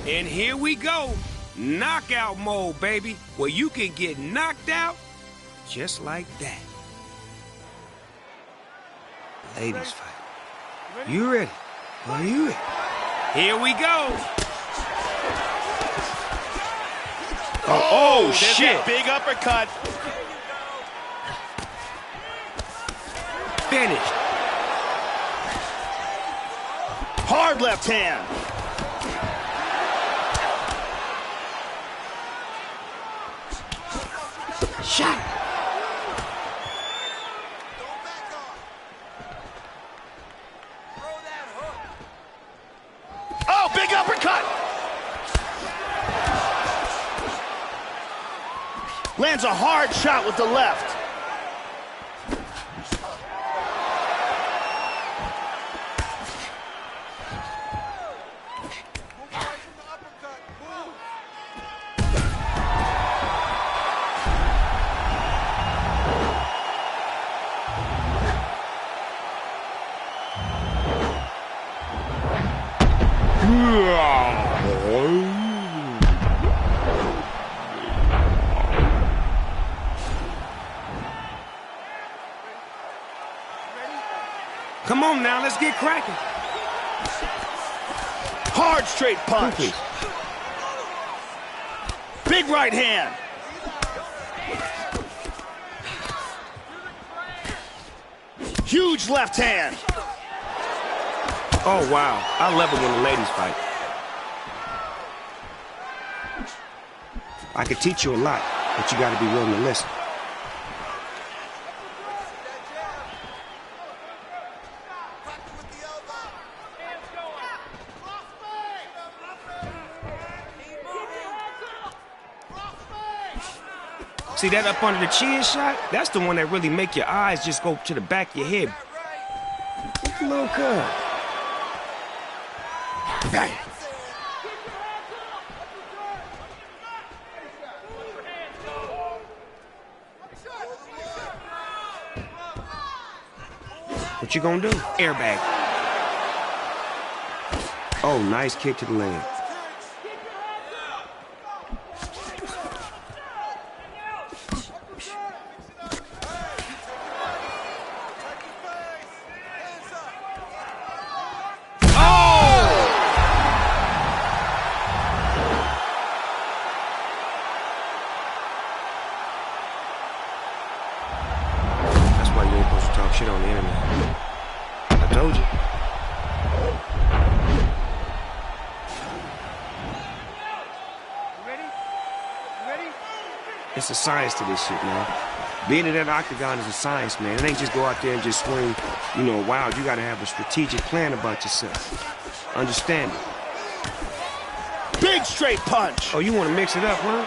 And here we go. Knockout mode, baby, where you can get knocked out just like that. Ladies fight. You ready? Are you ready? Here we go. Oh shit. Big uppercut. Finished. Hard left hand. Shot. Oh, big uppercut. Lands a hard shot with the left. Come on now, let's get cracking. Hard straight punch. Big right hand. Huge left hand. Oh, wow. I love it when the ladies fight. I could teach you a lot, but you got to be willing to listen. See that up under the chin shot? That's the one that really make your eyes just go to the back of your head. Just a little curve. Bang. What you gonna do? Airbag. Oh, nice kick to the leg. Talk shit on the internet. I told you. Ready? It's a science to this shit, man. Being in that octagon is a science, man. It ain't just go out there and just swing, wild. You gotta have a strategic plan about yourself. Understand it. Big straight punch. Oh, you wanna mix it up, huh?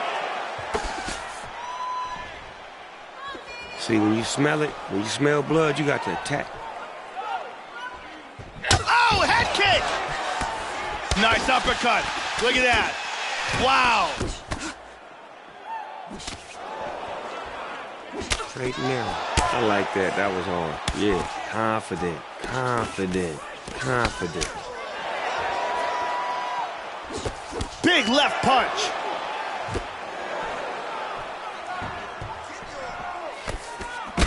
See, when you smell it, when you smell blood, you got to attack. Oh, head kick! Nice uppercut. Look at that. Wow. Straight and narrow. I like that. That was hard. Yeah. Confident. Big left punch.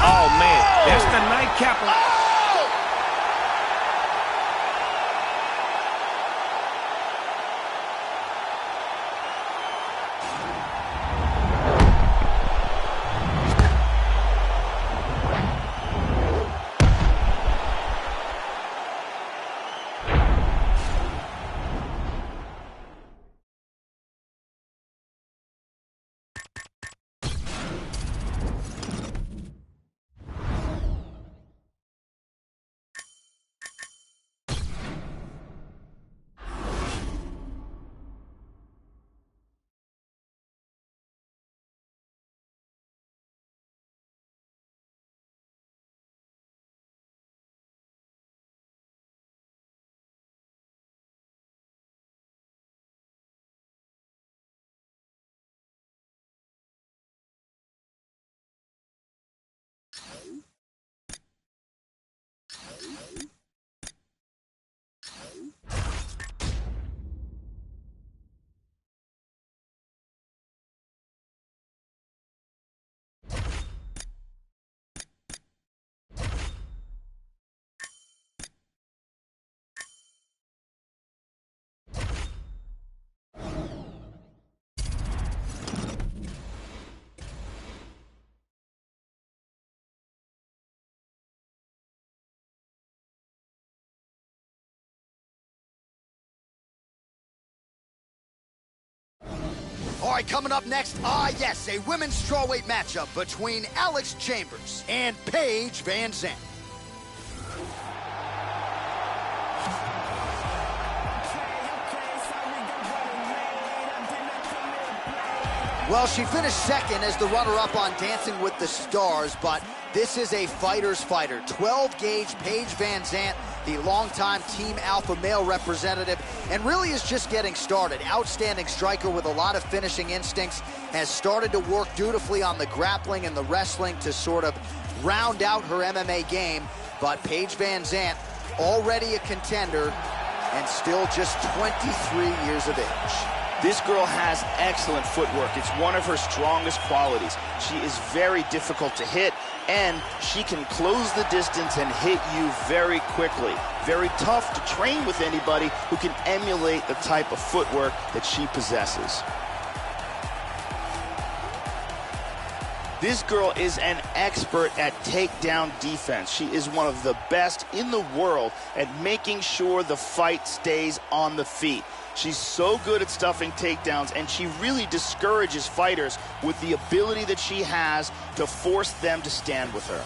Oh, man. That's the nightcap. All right, coming up next, yes, a women's strawweight matchup between Alex Chambers and Paige Van Zandt. Well, she finished second as the runner-up on Dancing with the Stars, but this is a fighter's fighter. 12-gauge Paige Van Zandt, the longtime Team Alpha male representative, and really is just getting started. Outstanding striker with a lot of finishing instincts, has started to work dutifully on the grappling and the wrestling to sort of round out her MMA game, but Paige Van Zandt, already a contender, and still just 23 years of age. This girl has excellent footwork. It's one of her strongest qualities. She is very difficult to hit, and she can close the distance and hit you very quickly. Very tough to train with anybody who can emulate the type of footwork that she possesses. This girl is an expert at takedown defense. She is one of the best in the world at making sure the fight stays on the feet. She's so good at stuffing takedowns, and she really discourages fighters with the ability that she has to force them to stand with her.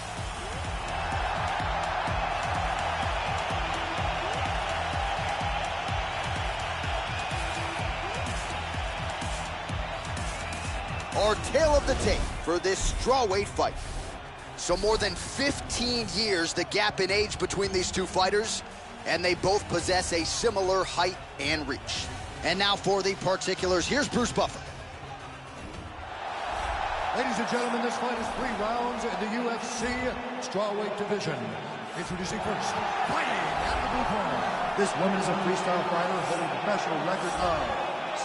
Our tale of the tape for this strawweight fight. So more than 15 years, the gap in age between these two fighters, and they both possess a similar height and reach. And now for the particulars, here's Bruce Buffer. Ladies and gentlemen, this fight is 3 rounds in the UFC strawweight division. Introducing first, fighting out of the blue corner. This woman is a freestyle fighter holding a professional record of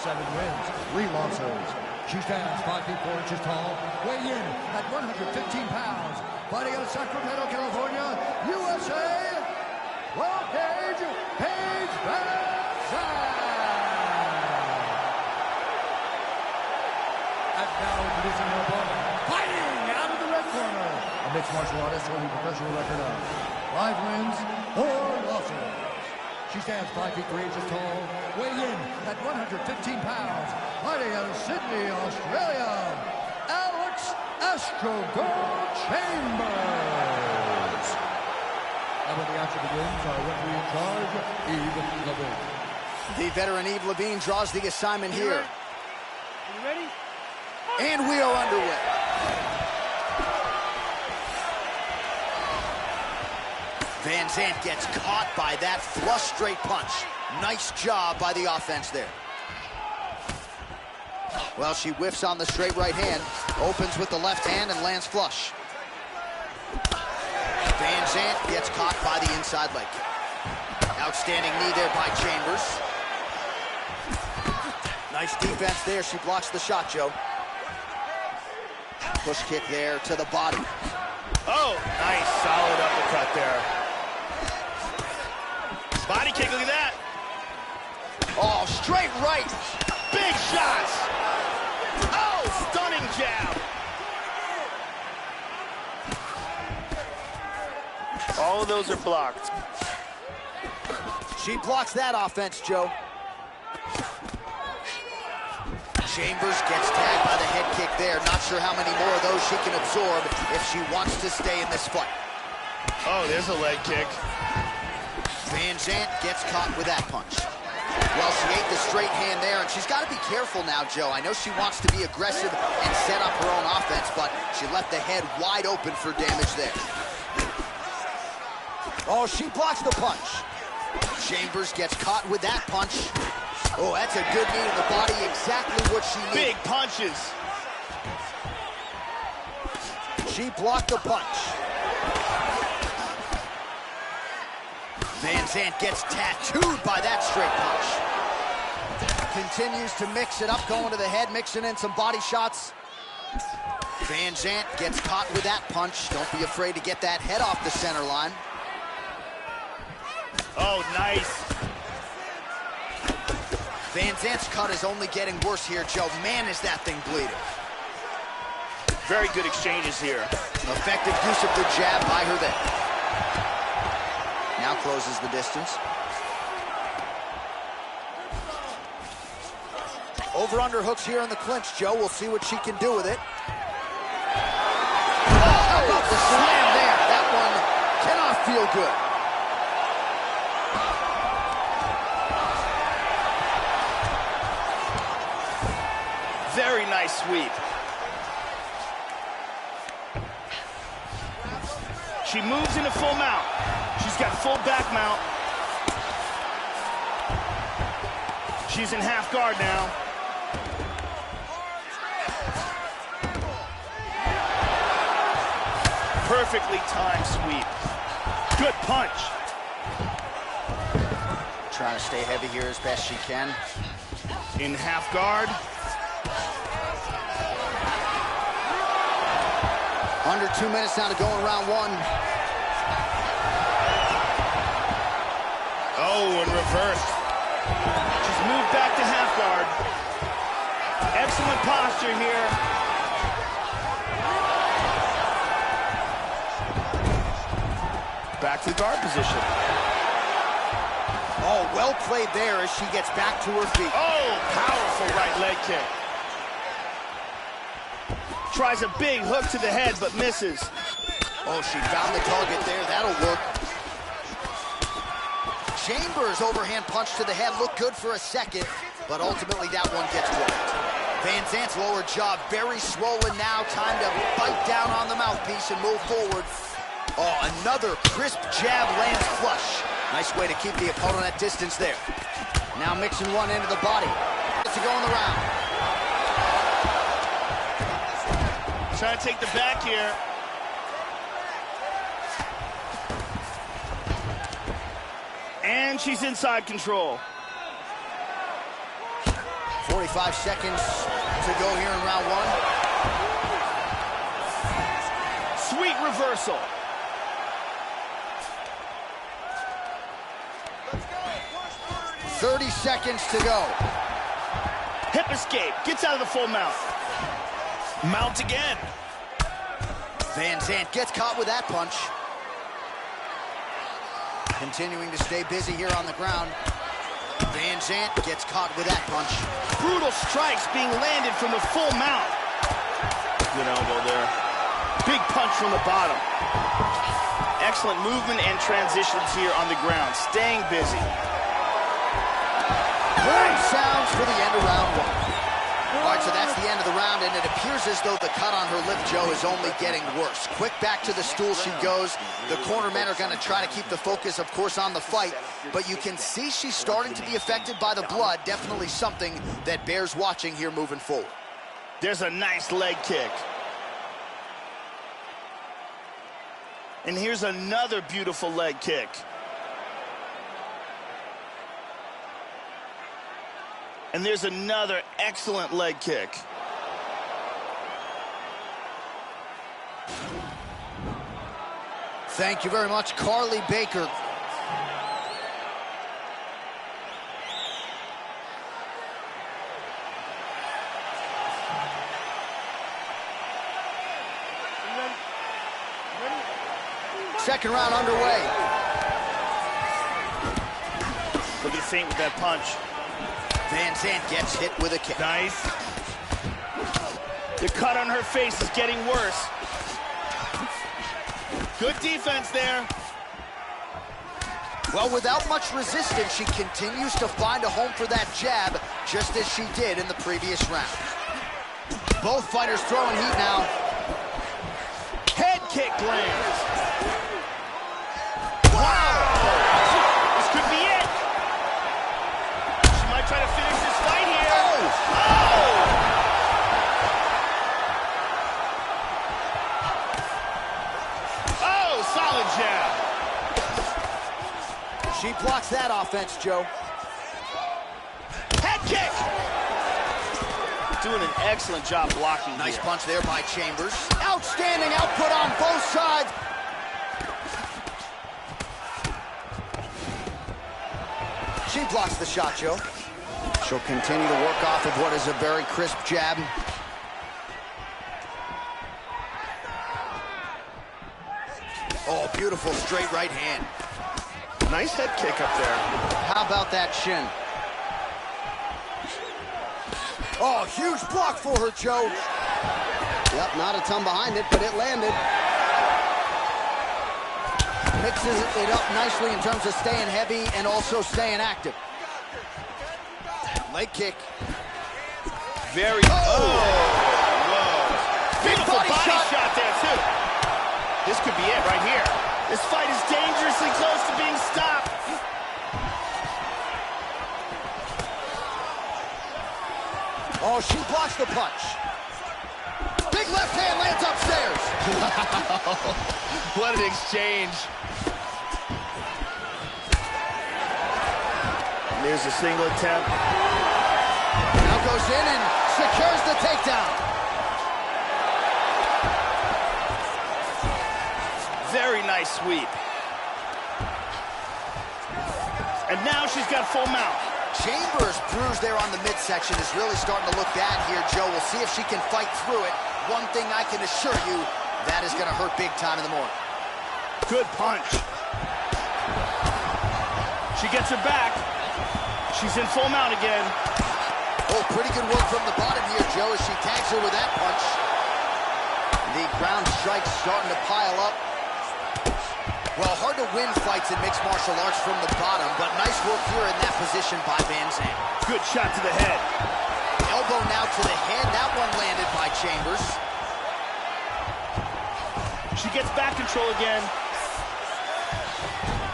7 wins, 3 losses. She stands 5 feet 4 inches tall, weighing in at 115 pounds. Fighting out of Sacramento, California, USA. 12-gauge Paige Van Zandt. And now introducing her opponent, fighting out of the red corner, a mixed martial artist holding a professional record of 5 wins, 4 losses. She stands 5 feet 3 inches tall, weighing in at 115 pounds. Fighting out of Sydney, Australia, Alex Astrogold Chambers. And when the action begins, our referee in charge, Yves Levine. The veteran Yves Levine draws the assignment here. You ready? And we are underway. Van Zandt gets caught by that flush straight punch. Nice job by the offense there. Well, she whiffs on the straight right hand, opens with the left hand and lands flush. Van Zandt gets caught by the inside leg kick. Outstanding knee there by Chambers. Nice defense there. She blocks the shot, Joe. Push kick there to the body. Oh, nice, solid uppercut there. Body kick, look at that. Oh, straight right. Big shots. Oh, stunning jab. All of those are blocked. She blocks that offense, Joe. Chambers gets tagged by the head kick there. Not sure how many more of those she can absorb if she wants to stay in this fight. Oh, there's a leg kick. Van Zandt gets caught with that punch. Well, she ate the straight hand there, and she's got to be careful now, Joe. I know she wants to be aggressive and set up her own offense, but she left the head wide open for damage there. Oh, she blocks the punch. Chambers gets caught with that punch. Oh, that's a good knee to the body, exactly what she needs. Big punches. She blocked the punch. Van Zandt gets tattooed by that straight punch. Continues to mix it up, going to the head, mixing in some body shots. Van Zandt gets caught with that punch. Don't be afraid to get that head off the center line. Oh, nice. Van Zandt's cut is only getting worse here, Joe. Man, is that thing bleeding. Very good exchanges here. Effective use of the jab by her there. Now closes the distance. Over-under hooks here in the clinch, Joe. We'll see what she can do with it. How about the slam there? That one cannot feel good. Very nice sweep. She moves into full mount. She's got full back mount. She's in half guard now. Perfectly timed sweep. Good punch. Trying to stay heavy here as best she can. In half guard. Under 2 minutes now to go in round one. Oh, and reversed. She's moved back to half guard. Excellent posture here. Back to guard position. Oh, well played there as she gets back to her feet. Oh, powerful right leg kick. Tries a big hook to the head, but misses. Oh, she found the target there. That'll work. Chambers' overhand punch to the head looked good for a second, but ultimately that one gets blocked. Van Zant's lower jaw very swollen now. Time to bite down on the mouthpiece and move forward. Oh, another crisp jab lands flush. Nice way to keep the opponent at distance there. Now mixing one into the body. To go in the round. Trying to take the back here. And she's inside control. 45 seconds to go here in round one. Sweet reversal. Let's go. 30 seconds to go. Hip escape. Gets out of the full mount. Mount again. Van Zant gets caught with that punch. Continuing to stay busy here on the ground. Van Zant gets caught with that punch. Brutal strikes being landed from the full mount. Good elbow there. Big punch from the bottom. Excellent movement and transitions here on the ground. Staying busy. Horn sounds for the end of round one. All right, so that's the end of the round, and it appears as though the cut on her lip, Joe, is only getting worse. Quick back to the stool she goes. The cornermen are going to try to keep the focus, of course, on the fight, but you can see she's starting to be affected by the blood. Definitely something that bears watching here moving forward. There's a nice leg kick. And here's another beautiful leg kick. And there's another excellent leg kick. Thank you very much, Carly Baker. Second round underway. Look at the feint with that punch. Van Zant gets hit with a kick. Nice. The cut on her face is getting worse. Good defense there. Well, without much resistance, she continues to find a home for that jab, just as she did in the previous round. Both fighters throwing heat now. Head kick lands. Trying to finish this fight here. Oh, solid jab. She blocks that offense, Joe. Head kick. Doing an excellent job blocking. Nice here. punch there by Chambers. Outstanding output on both sides. She blocks the shot, Joe. She'll continue to work off of what is a very crisp jab. Oh, beautiful straight right hand. Nice head kick up there. How about that shin? Oh, huge block for her, Joe. Yep, not a ton behind it, but it landed. Mixes it up nicely in terms of staying heavy and also staying active. Leg kick. Very. Whoa. Beautiful body shot there, too. This could be it right here. This fight is dangerously close to being stopped. Oh, she blocks the punch. Big left hand lands upstairs. What an exchange. There's a single attempt. Now goes in and secures the takedown. Very nice sweep. And now she's got full mount. Chambers' bruise there on the midsection is really starting to look bad here, Joe. We'll see if she can fight through it. One thing I can assure you, that is going to hurt big time in the morning. Good punch. She gets her back. She's in full mount again. Oh, pretty good work from the bottom here, Joe, as she tags her with that punch. The ground strikes starting to pile up. Well, hard to win fights in mixed martial arts from the bottom, but nice work here in that position by Van Zandt. Good shot to the head. Elbow now to the head. That one landed by Chambers. She gets back control again.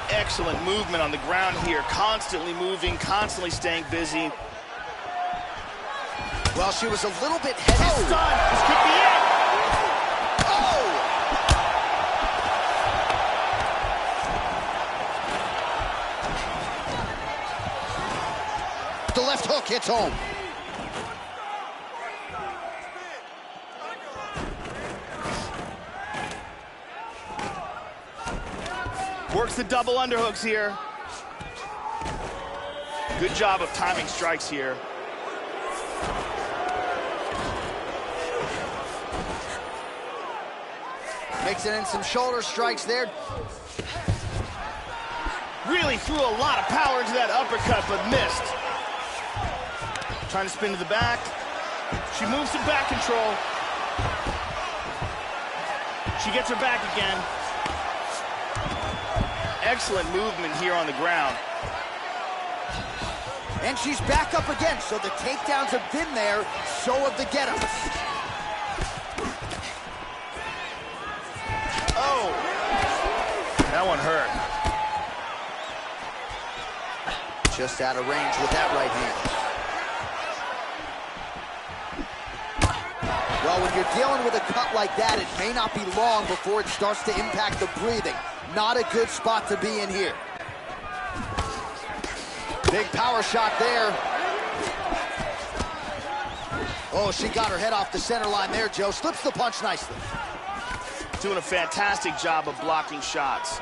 Excellent movement on the ground here. Constantly moving, constantly staying busy. Well, she was a little bit heavy. She's stunned. This could be it. The left hook hits home. Works the double underhooks here. Good job of timing strikes here. Mixing in some shoulder strikes there. Really threw a lot of power into that uppercut, but missed. Trying to spin to the back. She moves to back control. She gets her back again. Excellent movement here on the ground. And she's back up again, so the takedowns have been there, so have the get-ups. Oh! That one hurt. Just out of range with that right hand. Well, when you're dealing with a cut like that, it may not be long before it starts to impact the breathing. Not a good spot to be in here. Big power shot there. Oh, she got her head off the center line there, Joe. Slips the punch nicely. Doing a fantastic job of blocking shots.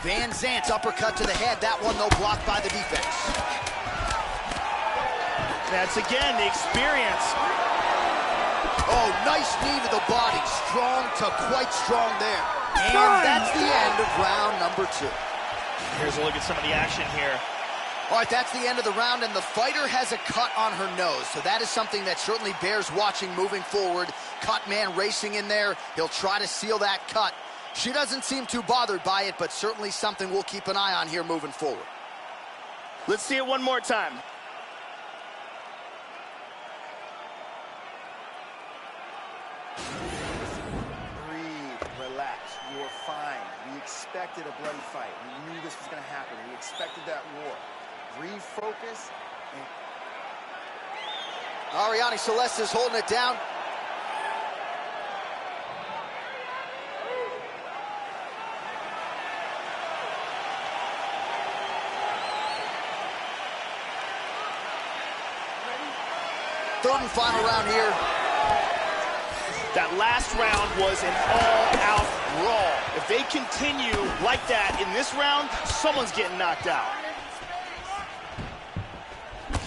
Van Zandt's uppercut to the head. That one, though, blocked by the defense. That's, again, the experience. Oh, nice knee to the body. Strong to quite strong there. And that's the end of round number 2. Here's a look at some of the action here. All right, that's the end of the round, and the fighter has a cut on her nose. So that is something that certainly bears watching moving forward. Cut man racing in there. He'll try to seal that cut. She doesn't seem too bothered by it, but certainly something we'll keep an eye on here moving forward. Let's see it one more time. Breathe, relax, you're fine. We expected a bloody fight. We knew this was going to happen. We expected that war. Refocus. Ariane Celeste is holding it down. Third and final round here. That last round was an all-out brawl. If they continue like that in this round, someone's getting knocked out.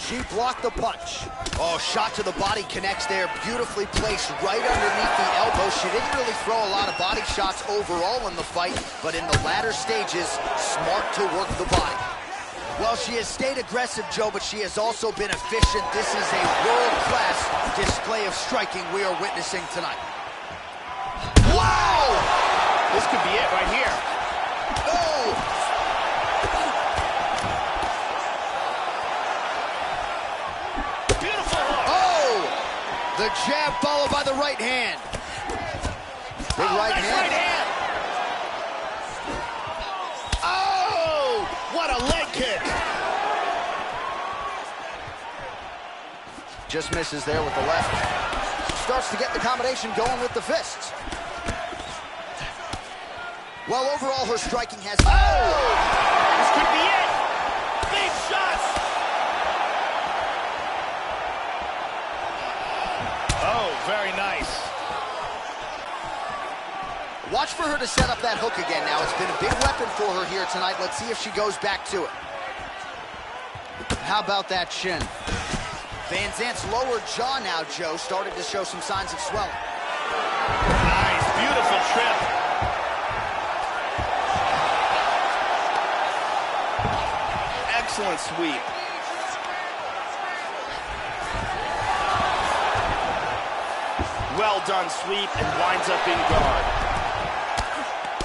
She blocked the punch. Oh, shot to the body connects there. Beautifully placed right underneath the elbow. She didn't really throw a lot of body shots overall in the fight, but in the latter stages, smart to work the body. Well, she has stayed aggressive, Joe, but she has also been efficient. This is a world-class display of striking we are witnessing tonight. Wow! This could be it right here. Oh! Beautiful hook. Oh! The jab followed by the right hand. Big right nice hand. right hand. Oh! What a leg kick. Just misses there with the left. Starts to get the combination going with the fists. Well, overall, her striking has... Oh! This could be it. Big shots. Oh, very nice. Watch for her to set up that hook again now. It's been a big weapon for her here tonight. Let's see if she goes back to it. How about that shin? Van Zant's lower jaw now, Joe, started to show some signs of swelling. Nice, beautiful trip. Excellent sweep. Well done sweep and winds up in guard.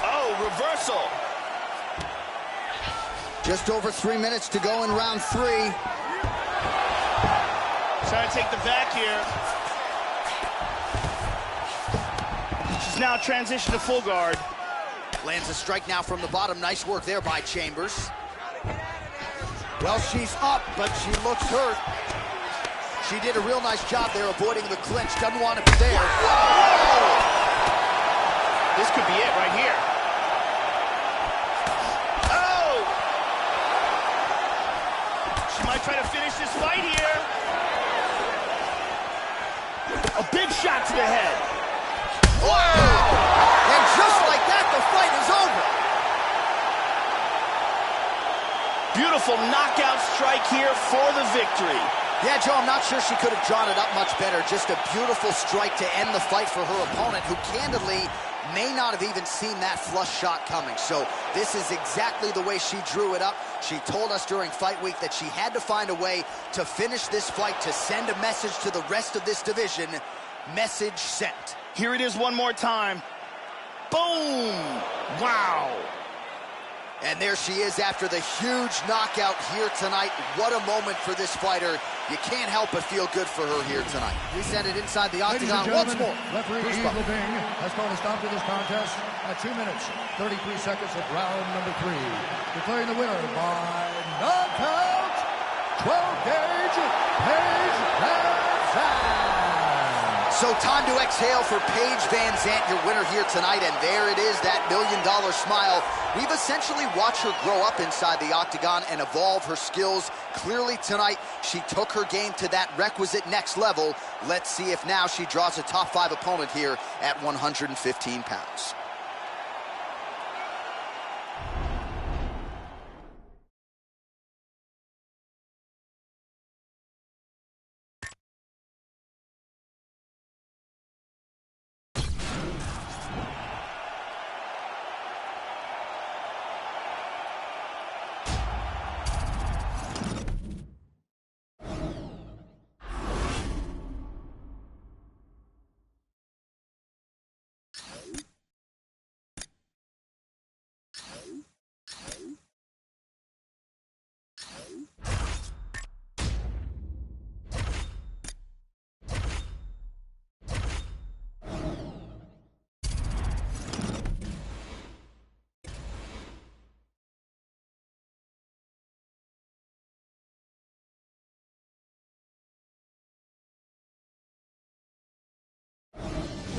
Oh, reversal. Just over 3 minutes to go in round 3. Trying to take the back here. She's now transitioned to full guard. Lands a strike now from the bottom. Nice work there by Chambers. Well, she's up, but she looks hurt. She did a real nice job there avoiding the clinch. Doesn't want to be there. Whoa! This could be it right here. Oh! She might try to finish this fight here. A big shot to the head. Whoa! And just like that, the fight is over. Beautiful knockout strike here for the victory. Yeah, Joe, I'm not sure she could have drawn it up much better. Just a beautiful strike to end the fight for her opponent, who candidly may not have even seen that flush shot coming. So this is exactly the way she drew it up. She told us during fight week that she had to find a way to finish this fight, to send a message to the rest of this division. Message sent. Here it is one more time. Boom! Wow! And there she is after the huge knockout here tonight. What a moment for this fighter. You can't help but feel good for her here tonight. We send it inside the octagon once more. Referee Eve Levine has called a stop to this contest at 2 minutes, 33 seconds of round number 3. Declaring the winner by knockout, 12-gauge, Paige Van Zant. So time to exhale for Paige Van Zant, your winner here tonight. And there it is, that $1 million smile. We've essentially watched her grow up inside the octagon and evolve her skills. Clearly tonight, she took her game to that requisite next level. Let's see if now she draws a top 5 opponent here at 115 pounds.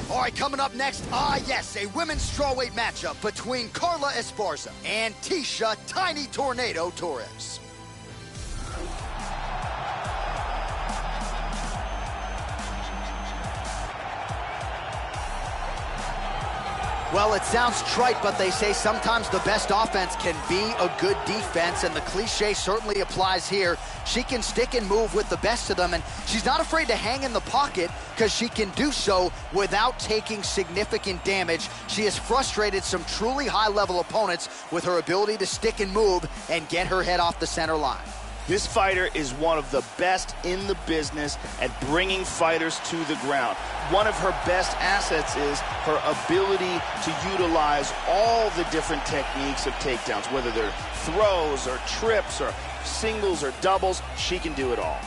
All right, coming up next, yes, a women's strawweight matchup between Carla Esparza and Tisha Tiny Tornado Torres. Well, it sounds trite, but they say sometimes the best offense can be a good defense, and the cliche certainly applies here. She can stick and move with the best of them, and she's not afraid to hang in the pocket because she can do so without taking significant damage. She has frustrated some truly high-level opponents with her ability to stick and move and get her head off the center line. This fighter is one of the best in the business at bringing fighters to the ground. One of her best assets is her ability to utilize all the different techniques of takedowns, whether they're throws or trips or singles or doubles. She can do it all.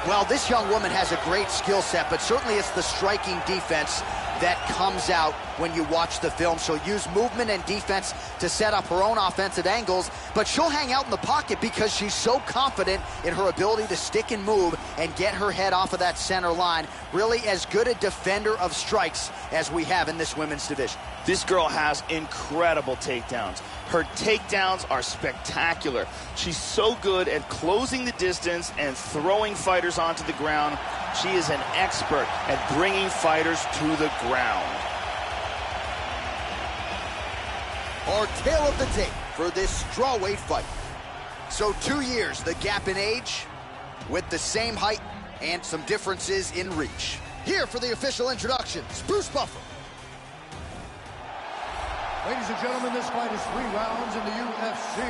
Well, this young woman has a great skill set, but certainly it's the striking defense that comes out when you watch the film. She'll use movement and defense to set up her own offensive angles, but she'll hang out in the pocket because she's so confident in her ability to stick and move and get her head off of that center line. Really as good a defender of strikes as we have in this women's division. This girl has incredible takedowns. Her takedowns are spectacular. She's so good at closing the distance and throwing fighters onto the ground. She is an expert at bringing fighters to the ground. Our tale of the tape for this strawweight fight. So 2 years, the gap in age, with the same height and some differences in reach. Here for the official introductions, Bruce Buffer. Ladies and gentlemen, this fight is 3 rounds in the UFC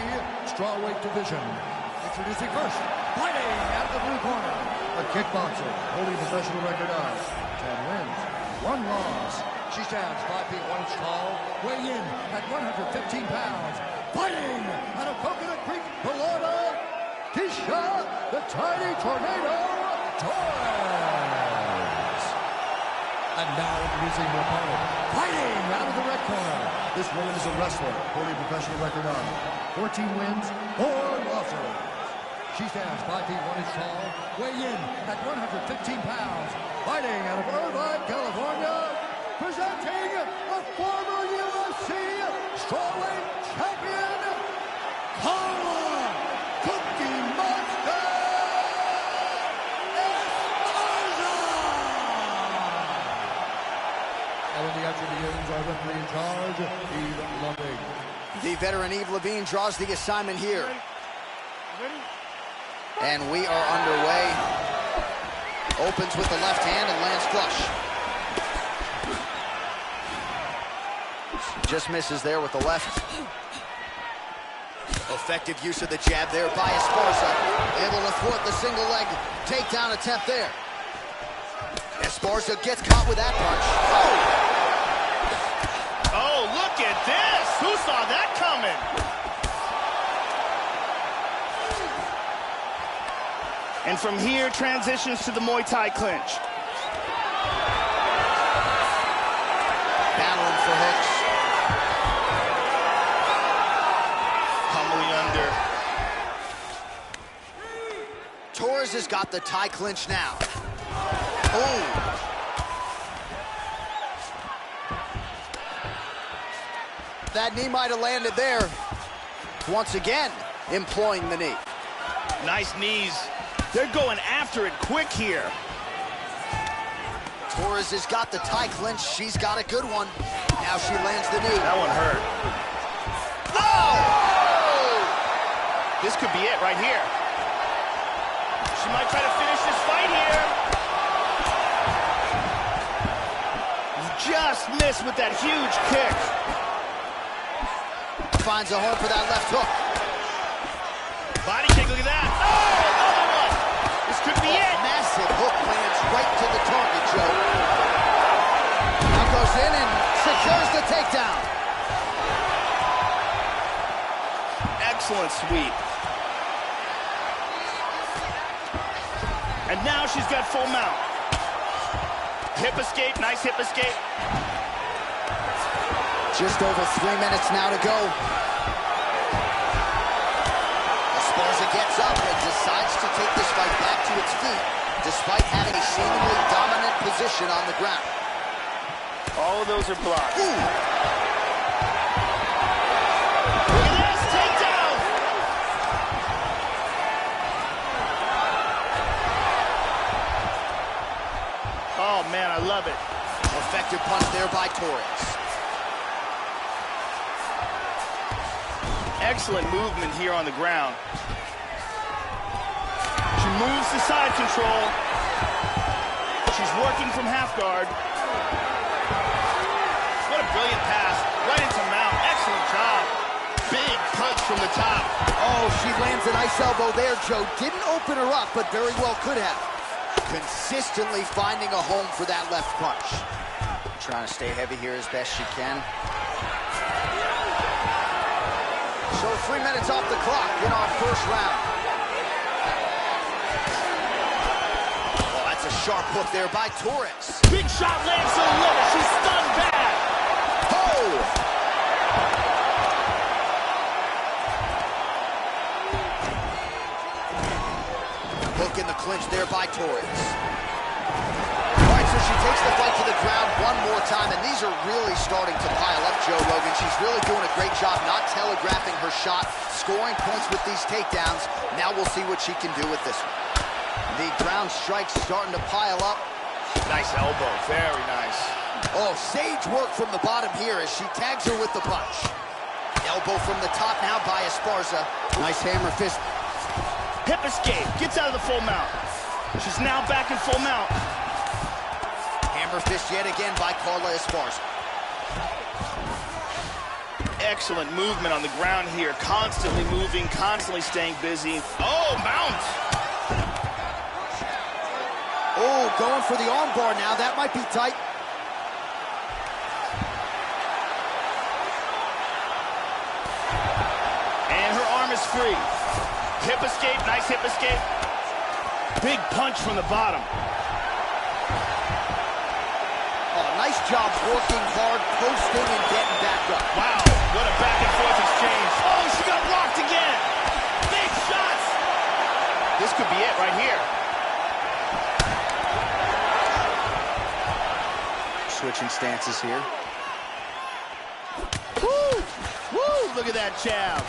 strawweight division. Introducing first, fighting out of the blue corner, a kickboxer holding a professional record of 10 wins, 1 loss. She stands 5 feet 1 inch tall, weighing in at 115 pounds. Fighting out of Coconut Creek, Florida, Keisha, the Tiny Tornado Torres. And now introducing her opponent, fighting out of the red corner. This woman is a wrestler, holding a professional record of 14 wins, 4 losses. She stands 5 feet 1 inch tall, weighing in at 115 pounds. Fighting out of Irvine, California, presenting a former UFC strawweight champion, Carla Cookie Monster Esparza! And when the action begins, our referee in charge, Eve Loving. The veteran Eve Levine draws the assignment here. And we are underway. Opens with the left hand and lands flush. Just misses there with the left. Effective use of the jab there by Esparza. Able to thwart the single leg takedown attempt there. Esparza gets caught with that punch. Oh, look at this! Who saw that coming? And from here, transitions to the Muay Thai clinch. Battling for hooks. Torres has got the Thai clinch now. Oh. That knee might have landed there. Once again, employing the knee. Nice knees. They're going after it quick here. Torres has got the Thai clinch. She's got a good one. Now she lands the knee. That one hurt. Oh! This could be it right here. She might try to finish this fight here. Just missed with that huge kick. Finds a home for that left hook. Body kick, look at that. Oh, another one. This could be it. Massive hook lands right to the target, Joe. Now goes in and secures the takedown. Excellent sweep. And now she's got full mount. Hip escape, nice hip escape. Just over 3 minutes now to go. Esparza gets up and decides to take this fight back to its feet, despite having a seemingly dominant position on the ground. All of those are blocked. Ooh. Look at this, takedown! Oh, man, I love it. Effective punch there by Torres. Excellent movement here on the ground. She moves to side control. She's working from half guard. What a brilliant pass. Right into mount. Excellent job. Big punch from the top. Oh, she lands a nice elbow there, Joe. Didn't open her up, but very well could have. Consistently finding a home for that left punch. Trying to stay heavy here as best she can. So 3 minutes off the clock in our first round. Oh, that's a sharp hook there by Torres. Big shot lands so low. She's stunned bad. Oh! Hook in the clinch there by Torres. All right, so she takes the fight to the ground one more time, and these are really starting to pile up, Joe Rogan. She's really doing a great job not telegraphing her shot, scoring points with these takedowns. Now we'll see what she can do with this one. The ground strikes starting to pile up. Nice elbow, very nice. Oh, sage work from the bottom here as she tags her with the punch. Elbow from the top now by Esparza. Nice hammer fist. Hip escape, gets out of the full mount. She's now back in full mount. Hammer fist yet again by Carla Esparza. Excellent movement on the ground here. Constantly moving, constantly staying busy. Oh, mount! Oh, going for the arm bar now. That might be tight. And her arm is free. Hip escape, nice hip escape. Big punch from the bottom. Oh, nice job working hard, posting, and getting back up. Wow, what a back and forth exchange. Oh, she got blocked again. Big shots. This could be it right here. Switching stances here. Woo! Woo! Look at that jab.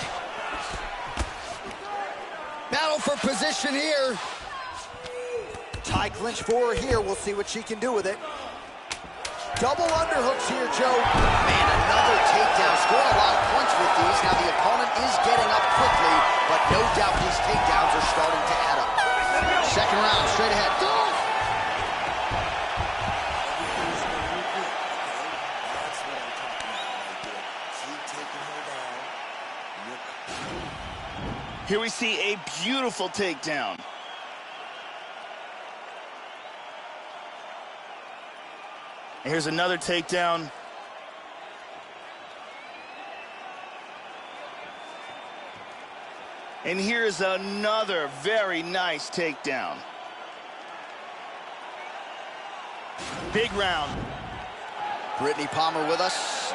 Battle for position here. Tie clinch for her here. We'll see what she can do with it. Double underhooks here, Joe. Man, another takedown. Scoring a lot of points with these. Now the opponent is getting up quickly, but no doubt these takedowns are starting to add up. Second round, straight ahead. Here we see a beautiful takedown. And here's another takedown. And here's another very nice takedown. Big round. Brittany Palmer with us.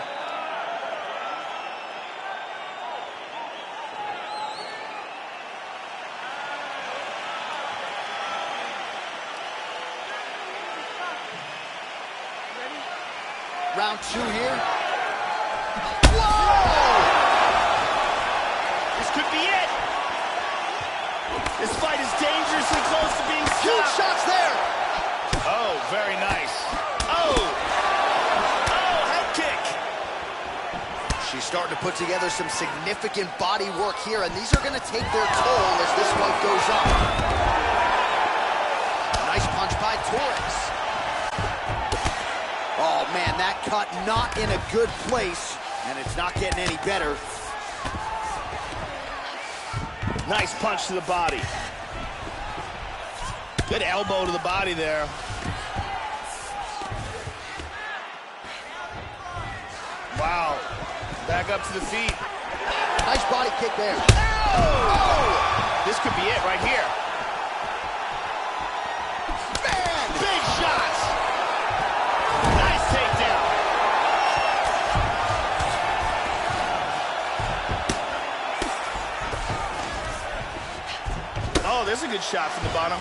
Round two here. Whoa! This could be it. This fight is dangerously close to being stopped. Huge shots there. Oh, very nice. Oh! Oh, head kick. She's starting to put together some significant body work here, and these are going to take their toll as this one goes on. Nice punch by Torres. Oh, man, that cut not in a good place, and it's not getting any better. Nice punch to the body. Good elbow to the body there. Wow. Back up to the feet. Nice body kick there. Oh! This could be it right here. Man! Big shots! Nice takedown. Oh, there's a good shot from the bottom.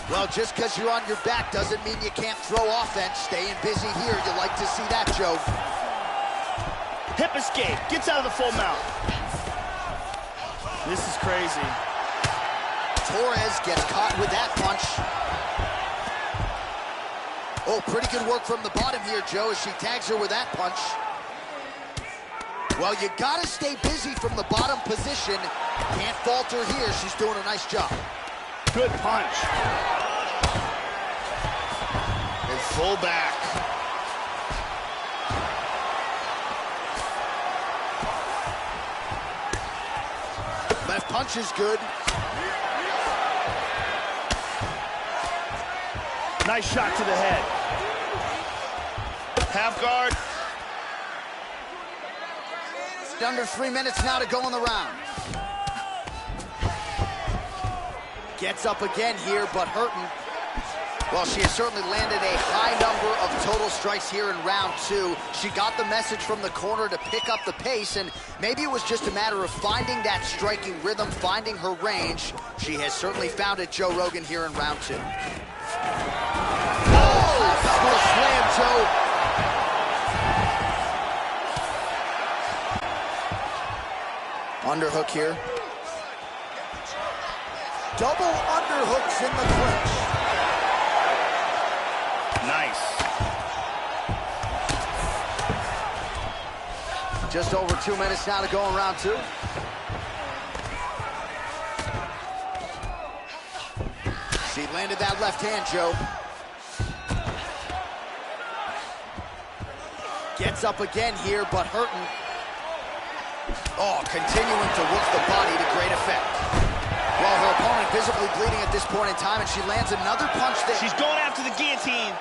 Well, just because you're on your back doesn't mean you can't throw offense. Staying busy here, you like to see that, Joe. Hip escape, gets out of the full mount. This is crazy. Torres gets caught with that punch. Oh, pretty good work from the bottom here, Joe, as she tags her with that punch. Well, you gotta stay busy from the bottom position. Can't falter here. She's doing a nice job. Good punch. And full back. Left punch is good. Nice shot to the head. Half guard. Under 3 minutes now to go in the round. Gets up again here, but hurting. Well, she has certainly landed a high number of total strikes here in round 2. She got the message from the corner to pick up the pace, and maybe it was just a matter of finding that striking rhythm, finding her range. She has certainly found it, Joe Rogan, here in round 2. Oh, double slam, Joe. Underhook here. Double underhooks in the clinch. Nice. Just over 2 minutes now to go in round 2. She landed that left hand, Joe. Gets up again here, but hurting. Oh, continuing to work the body to great effect. Well, her opponent visibly bleeding at this point in time, and she lands another punch there. She's going after the guillotine.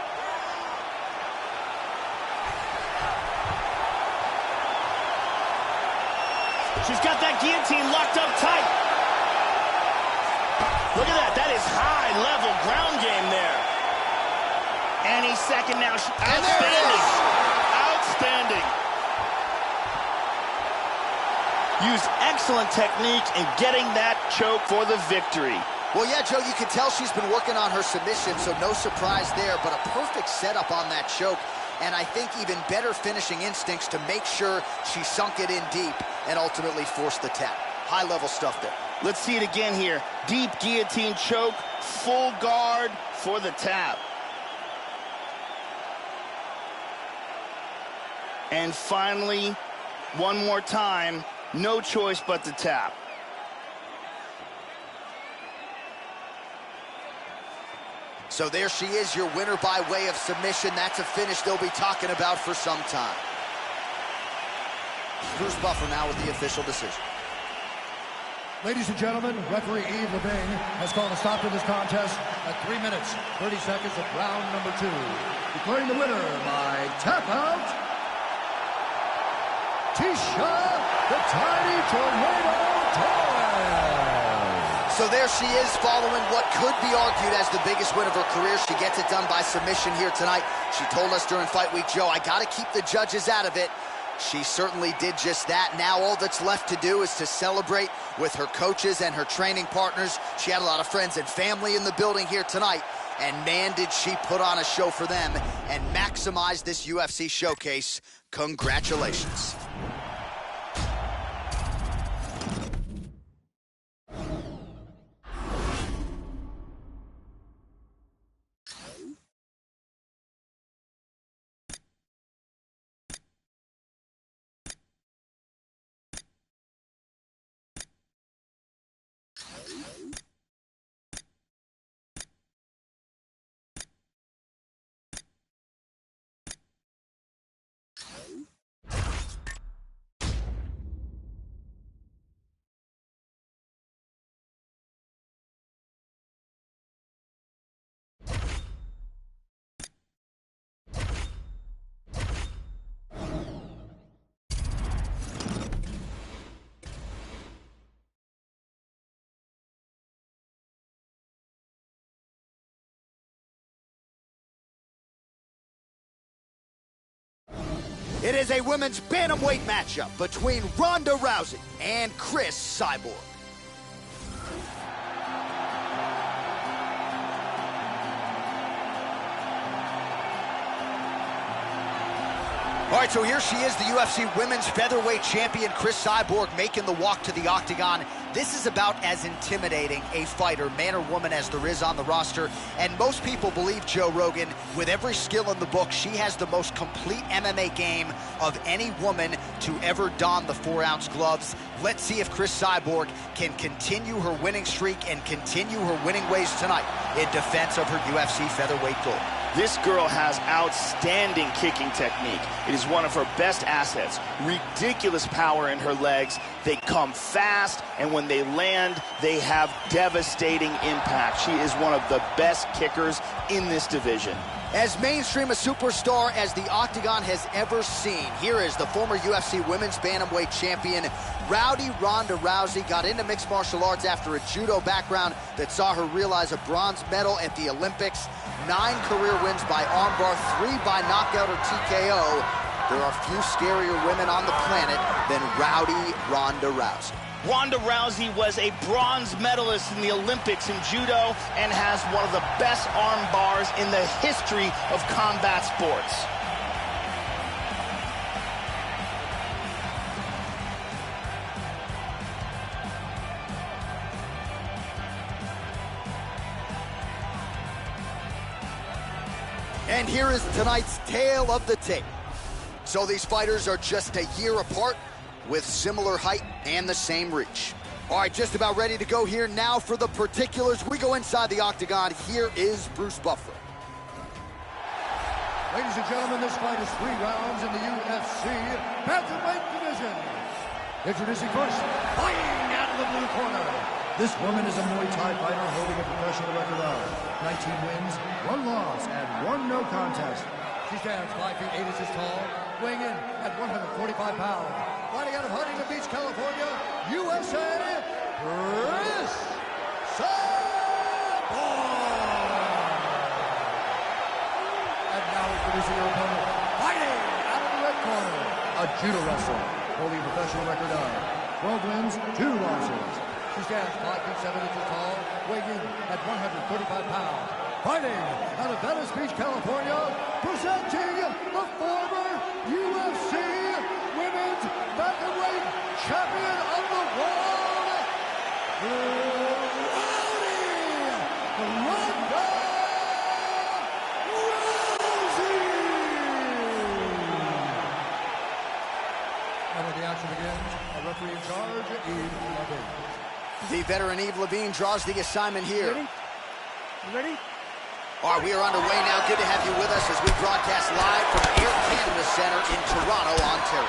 She's got that guillotine locked up tight. Look at that. That is high-level ground game there. Any second now. Outstanding. Outstanding. Used excellent technique in getting that choke for the victory. Well, yeah, Joe, you can tell she's been working on her submission, so no surprise there, but a perfect setup on that choke, and I think even better finishing instincts to make sure she sunk it in deep and ultimately forced the tap. High-level stuff there. Let's see it again here. Deep guillotine choke, full guard for the tap. And finally, one more time, no choice but to tap. So there she is, your winner by way of submission. That's a finish they'll be talking about for some time. Bruce Buffer now with the official decision. Ladies and gentlemen, referee Yves Levine has called a stop to this contest at 3 minutes, 30 seconds of round number 2. Declaring the winner by tap out, Tisha the Tiny Tornado Torres. So there she is, following what could be argued as the biggest win of her career. She gets it done by submission here tonight. She told us during Fight Week, Joe, I got to keep the judges out of it. She certainly did just that. Now all that's left to do is to celebrate with her coaches and her training partners. She had a lot of friends and family in the building here tonight. And man, did she put on a show for them and maximize this UFC showcase. Congratulations. It is a women's bantamweight matchup between Ronda Rousey and Chris Cyborg. All right, so here she is, the UFC Women's Featherweight Champion, Chris Cyborg, making the walk to the octagon. This is about as intimidating a fighter, man or woman, as there is on the roster. And most people believe, Joe Rogan, with every skill in the book, she has the most complete MMA game of any woman to ever don the 4-ounce gloves. Let's see if Chris Cyborg can continue her winning streak and continue her winning ways tonight in defense of her UFC featherweight gold. This girl has outstanding kicking technique. It is one of her best assets. Ridiculous power in her legs. They come fast, and when they land, they have devastating impact. She is one of the best kickers in this division. As mainstream a superstar as the Octagon has ever seen, here is the former UFC Women's Bantamweight Champion, Rowdy Ronda Rousey. Got into mixed martial arts after a judo background that saw her realize a bronze medal at the Olympics. 9 career wins by armbar, 3 by knockout or TKO. There are few scarier women on the planet than Rowdy Ronda Rousey. Ronda Rousey was a bronze medalist in the Olympics in judo and has one of the best arm bars in the history of combat sports. And here is tonight's tale of the tape. So these fighters are just a year apart with similar height and the same reach. All right, just about ready to go here now for the particulars. We go inside the octagon. Here is Bruce Buffer. Ladies and gentlemen, this fight is 3 rounds in the UFC Bantamweight division. Introducing first, fighting out of the blue corner. This woman is a Muay Thai fighter holding a professional record of 19 wins, 1 loss, and 1 no contest. She stands 5 feet 8 inches tall, weighing in at 145 pounds. Fighting out of Huntington Beach, California, USA, Chris Cyborg! And now introducing your opponent, fighting out of the red corner, a judo wrestler, holding a professional record of 12 wins, 2 losses. She stands 5 feet 7 inches tall, weighing in at 135 pounds. Fighting out of Venice Beach, California, presenting the former UFC Women's Bantamweight Champion of the World, Rowdy Ronda Rousey! And when the action begins, a referee in charge, Eve Levine. The veteran Eve Levine draws the assignment here. Ready? You ready? All right, we are underway now. Good to have you with us as we broadcast live from Air Canada Center in Toronto, Ontario.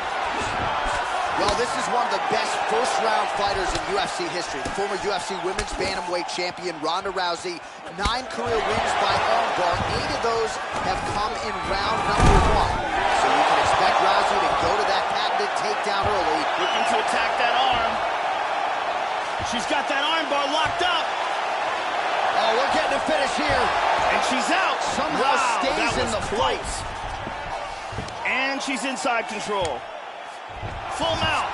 Well, this is one of the best first-round fighters in UFC history. The former UFC Women's Bantamweight Champion, Ronda Rousey, 9 career wins by armbar. 8 of those have come in round number 1. So you can expect Rousey to go to that patented takedown early. Looking to attack that arm. She's got that armbar locked up. Oh, we're getting a finish here. And she's out. Somehow stays in the fight. And she's inside control. Full mount.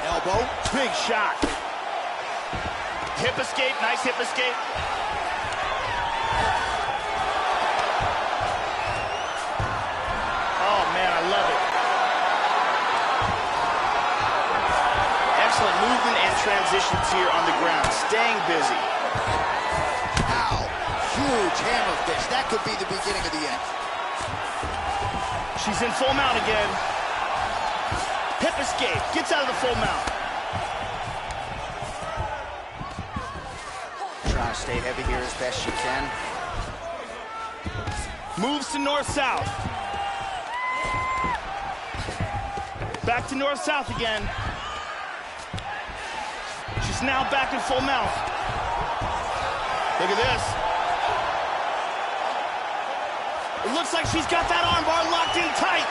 Elbow. Big shot. Hip escape. Nice hip escape. Oh, man, I love it. Excellent movement and transitions here on the ground. Staying busy. Huge hammer fist. That could be the beginning of the end. She's in full mount again. Hip escape. Gets out of the full mount. Trying to stay heavy here as best she can. Moves to north-south. Back to north-south again. She's now back in full mount. Look at this. It looks like she's got that armbar locked in tight.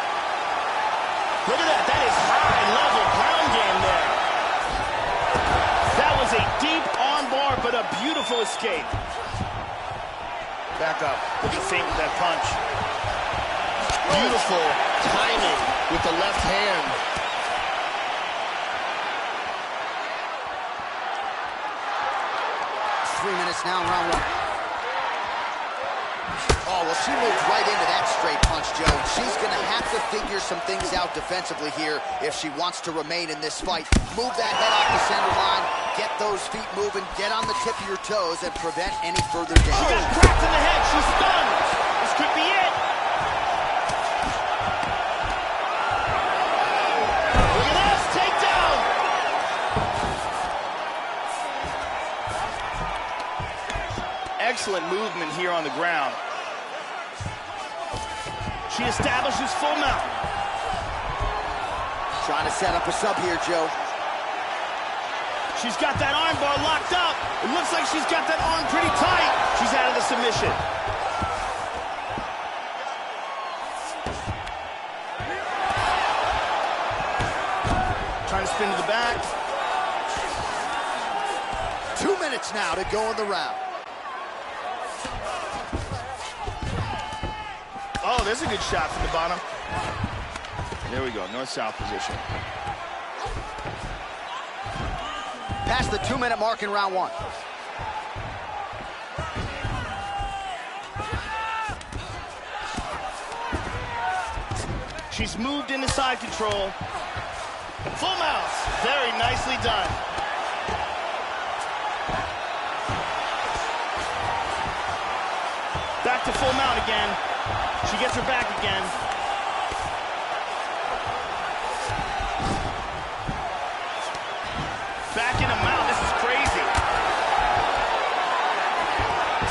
Look at that. That is high-level ground game there. That was a deep armbar, but a beautiful escape. Back up. Look at feint with that punch. Beautiful timing with the left hand. 3 minutes now in round 1. Oh, well, she moved right into that straight punch, Joe. She's going to have to figure some things out defensively here if she wants to remain in this fight. Move that head off the center line, get those feet moving, get on the tip of your toes, and prevent any further damage. She got cracked in the head. She's stunned. This could be it. Look at this. Takedown. Excellent movement here on the ground. She establishes full mount. Trying to set up a sub here, Joe. She's got that arm bar locked up. It looks like she's got that arm pretty tight. She's out of the submission. Trying to spin to the back. 2 minutes now to go in the round. Oh, there's a good shot from the bottom. There we go, north-south position. Past the 2-minute mark in round 1. She's moved into side control. Full mount, very nicely done. Back to full mount again. She gets her back again. Back in a mount. This is crazy.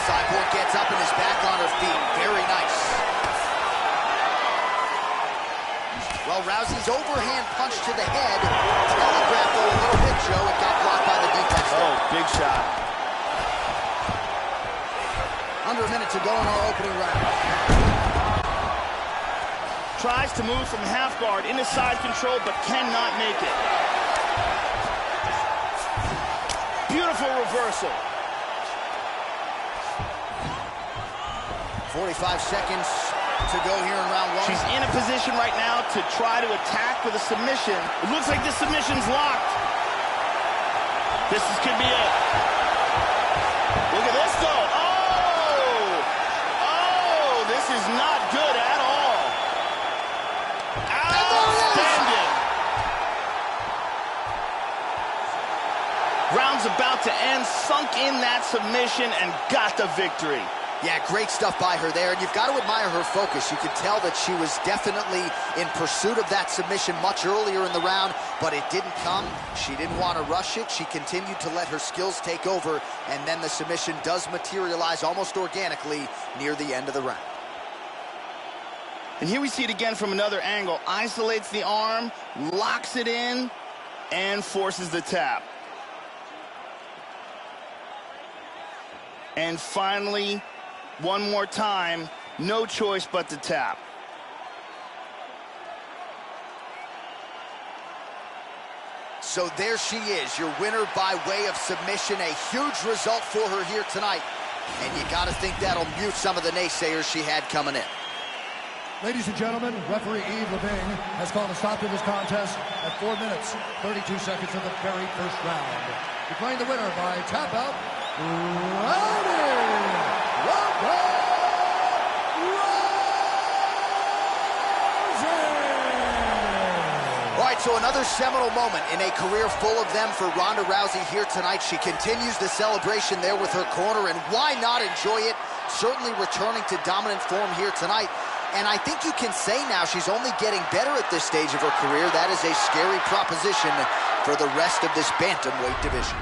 Cyborg gets up and is back on her feet. Very nice. Well, Rousey's overhand punch to the head telegraphed a little bit, Joe. It got blocked by the defense. Oh, big shot. Under a minute to go in our opening round. Tries to move from half guard into side control, but cannot make it. Beautiful reversal. 45 seconds to go here in round 1. She's in a position right now to try to attack with a submission. It looks like this submission's locked. Could be it. Look at this, though. Oh, this is not good at all. Outstanding. Round's about to end, sunk in that submission and got the victory. Yeah, great stuff by her there, and you've got to admire her focus. You could tell that she was definitely in pursuit of that submission much earlier in the round, but it didn't come. She didn't want to rush it. She continued to let her skills take over, and then the submission does materialize almost organically near the end of the round. And here we see it again from another angle. Isolates the arm, locks it in, and forces the tap. And finally, one more time, no choice but to tap. So there she is, your winner by way of submission. A huge result for her here tonight. And you got to think that'll mute some of the naysayers she had coming in. Ladies and gentlemen, referee Yves Leving has called a stop to this contest at 4 minutes, 32 seconds of the very first round. Declaring the winner by tap out, All right, so another seminal moment in a career full of them for Ronda Rousey here tonight. She continues the celebration there with her corner, and why not enjoy it? Certainly returning to dominant form here tonight. And I think you can say now she's only getting better at this stage of her career. That is a scary proposition for the rest of this bantamweight division.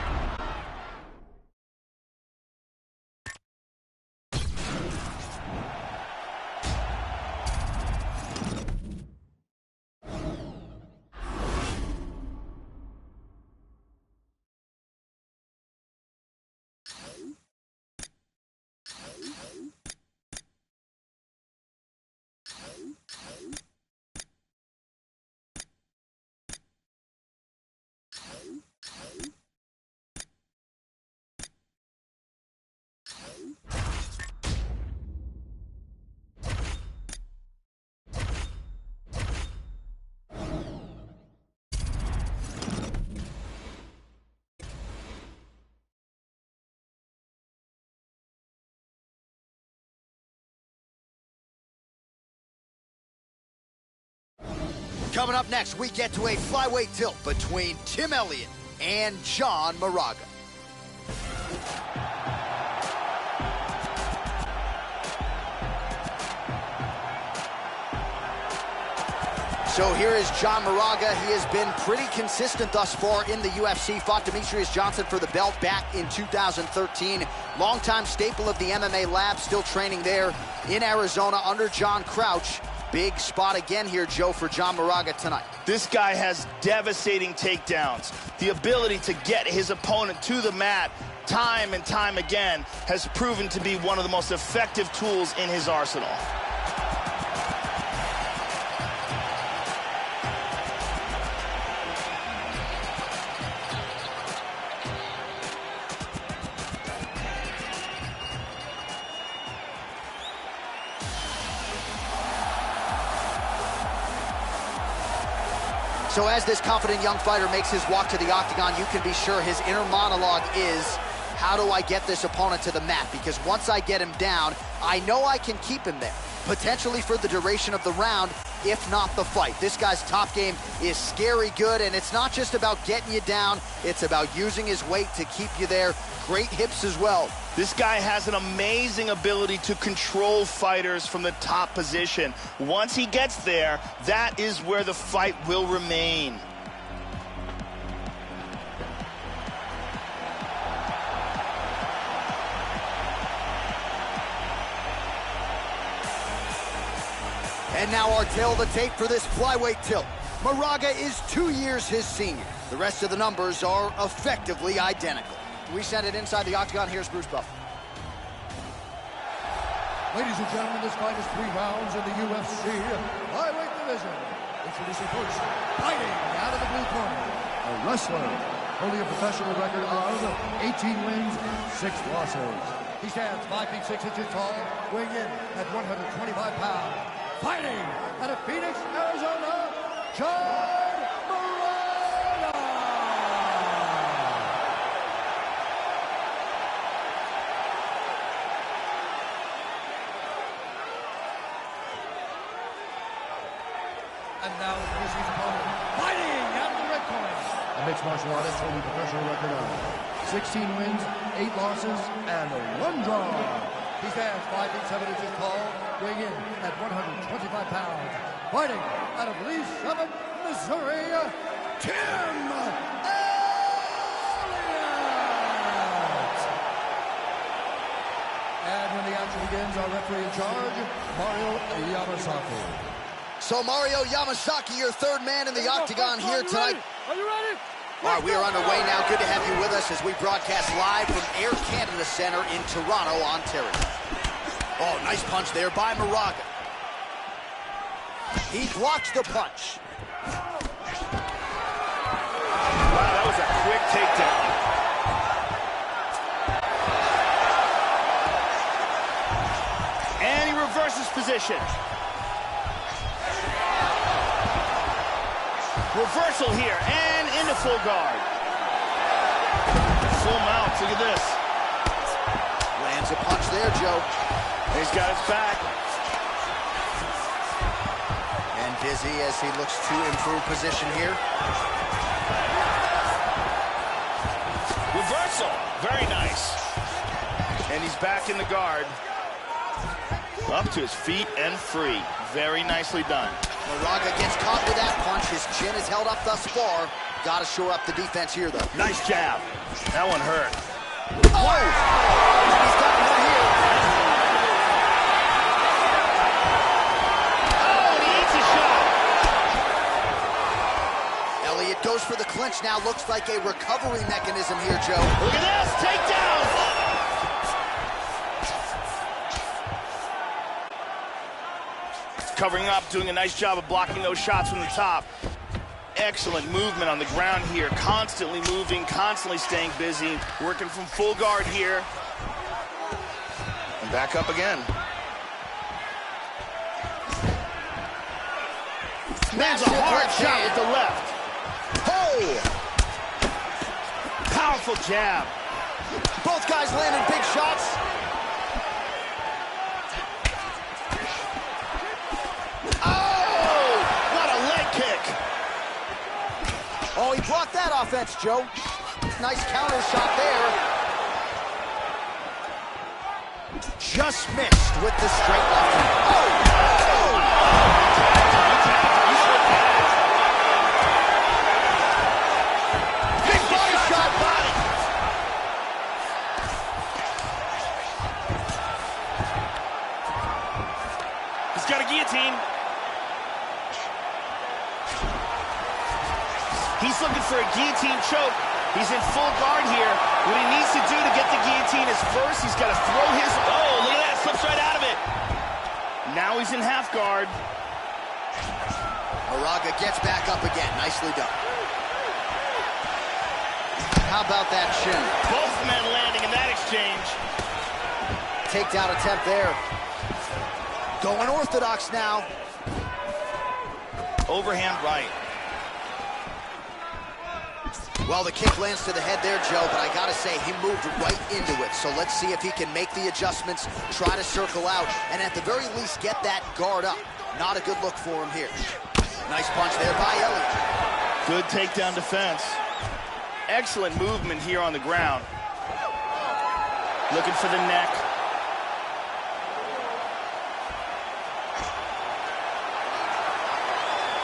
Coming up next, we get to a flyweight tilt between Tim Elliott and John Moraga. So here is John Moraga. He has been pretty consistent thus far in the UFC. Fought Demetrius Johnson for the belt back in 2013. Longtime staple of the MMA lab, still training there in Arizona under John Crouch. Big spot again here, Joe, for John Moraga tonight. This guy has devastating takedowns. The ability to get his opponent to the mat time and time again has proven to be one of the most effective tools in his arsenal. So as this confident young fighter makes his walk to the octagon, you can be sure his inner monologue is, how do I get this opponent to the mat? Because once I get him down, I know I can keep him there, potentially for the duration of the round, if not the fight. This guy's top game is scary good, and it's not just about getting you down, it's about using his weight to keep you there. Great hips as well. This guy has an amazing ability to control fighters from the top position. Once he gets there, that is where the fight will remain. And now our tail of the tape for this flyweight tilt. Moraga is 2 years his senior. The rest of the numbers are effectively identical. We send it inside the octagon. Here's Bruce Buffer. Ladies and gentlemen, this fight is 3 rounds in the UFC flyweight division. Introducing first, fighting out of the blue corner, a wrestler holding a professional record of 18 wins, 6 losses. He stands 5 feet 6 inches tall, weighing in at 125 pounds. Fighting out of Phoenix, Arizona, John Moraga! And now introducing his opponent, fighting out of the red corner. A mixed martial artist holding a professional record of 16 wins, 8 losses, and 1 draw. He stands 5 feet 7 inches tall, weighing in at 125 pounds. Fighting out of Lee Summit, Missouri, Tim Elliott! And when the action begins, our referee in charge, Mario Yamasaki. So Mario Yamasaki, your third man in the octagon here tonight. Are you ready? All right, we are underway now. Good to have you with us as we broadcast live from Air Canada Centre in Toronto, Ontario. Oh, nice punch there by Moraga. He blocks the punch. Wow, that was a quick takedown. And he reverses position. Reversal here, and into full guard. Full mount, look at this. Lands a punch there, Joe. He's got his back. And busy as he looks to improve position here. Reversal, very nice. And he's back in the guard. Up to his feet and free. Very nicely done. Moraga gets caught with that punch. His chin is held up thus far. Got to shore up the defense here, though. Nice jab. That one hurt. Oh! He's got one here. Oh, and he eats a shot. Elliott goes for the clinch now. Looks like a recovery mechanism here, Joe. Look at this, takedown. Covering up, doing a nice job of blocking those shots from the top. Excellent movement on the ground here. Constantly moving, constantly staying busy. Working from full guard here. And back up again. Lands a hard shot with the left. Oh! Powerful jab. Both guys landing big shots. Oh! What a leg kick. minutes, Joe. Nice counter shot there. Just missed with the straight left hand. Oh! Big body shot. He's got a guillotine. He's looking for a guillotine choke. He's in full guard here. What he needs to do to get the guillotine is first, he's got to throw his... Oh, look at that, slips right out of it. Now he's in half guard. Moraga gets back up again. Nicely done. How about that shin? Both men landing in that exchange. Takedown attempt there. Going orthodox now. Overhand right. Well, the kick lands to the head there, Joe, but I gotta say, he moved right into it. So let's see if he can make the adjustments, try to circle out, and at the very least get that guard up. Not a good look for him here. Nice punch there by Elliott. Good takedown defense. Excellent movement here on the ground. Looking for the neck.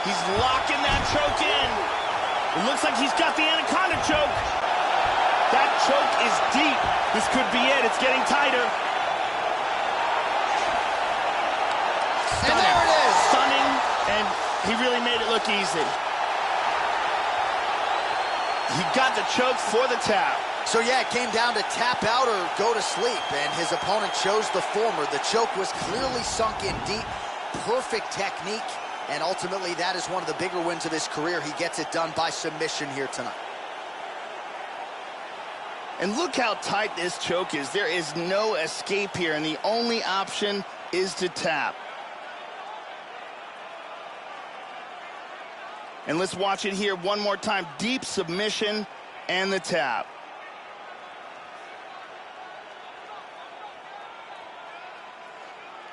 He's locking that choke in. It looks like he's got the anaconda choke. That choke is deep. This could be it. It's getting tighter. And there it is. Stunning, and he really made it look easy. He got the choke for the tap. So yeah, it came down to tap out or go to sleep, and his opponent chose the former. The choke was clearly sunk in deep. Perfect technique. And ultimately, that is one of the bigger wins of his career. He gets it done by submission here tonight. And look how tight this choke is. There is no escape here, and the only option is to tap. And let's watch it here one more time. Deep submission and the tap.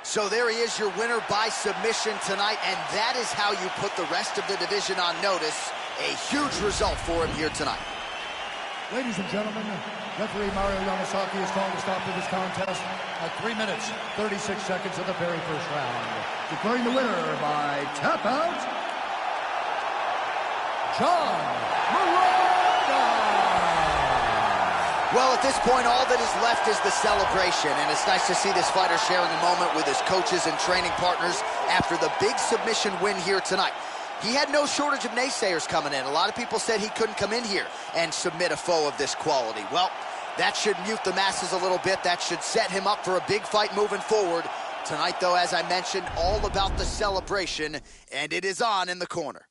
So there he is, your winner by submission tonight, and that is how you put the rest of the division on notice. A huge result for him here tonight. Ladies and gentlemen, referee Mario Yamasaki has called a stop to this contest at 3 minutes, 36 seconds of the very first round. Declaring the winner by tap out, John Moraga. Well, at this point, all that is left is the celebration, and it's nice to see this fighter sharing a moment with his coaches and training partners after the big submission win here tonight. He had no shortage of naysayers coming in. A lot of people said he couldn't come in here and submit a foe of this quality. Well, that should mute the masses a little bit. That should set him up for a big fight moving forward. Tonight, though, as I mentioned, all about the celebration, and it is on in the corner.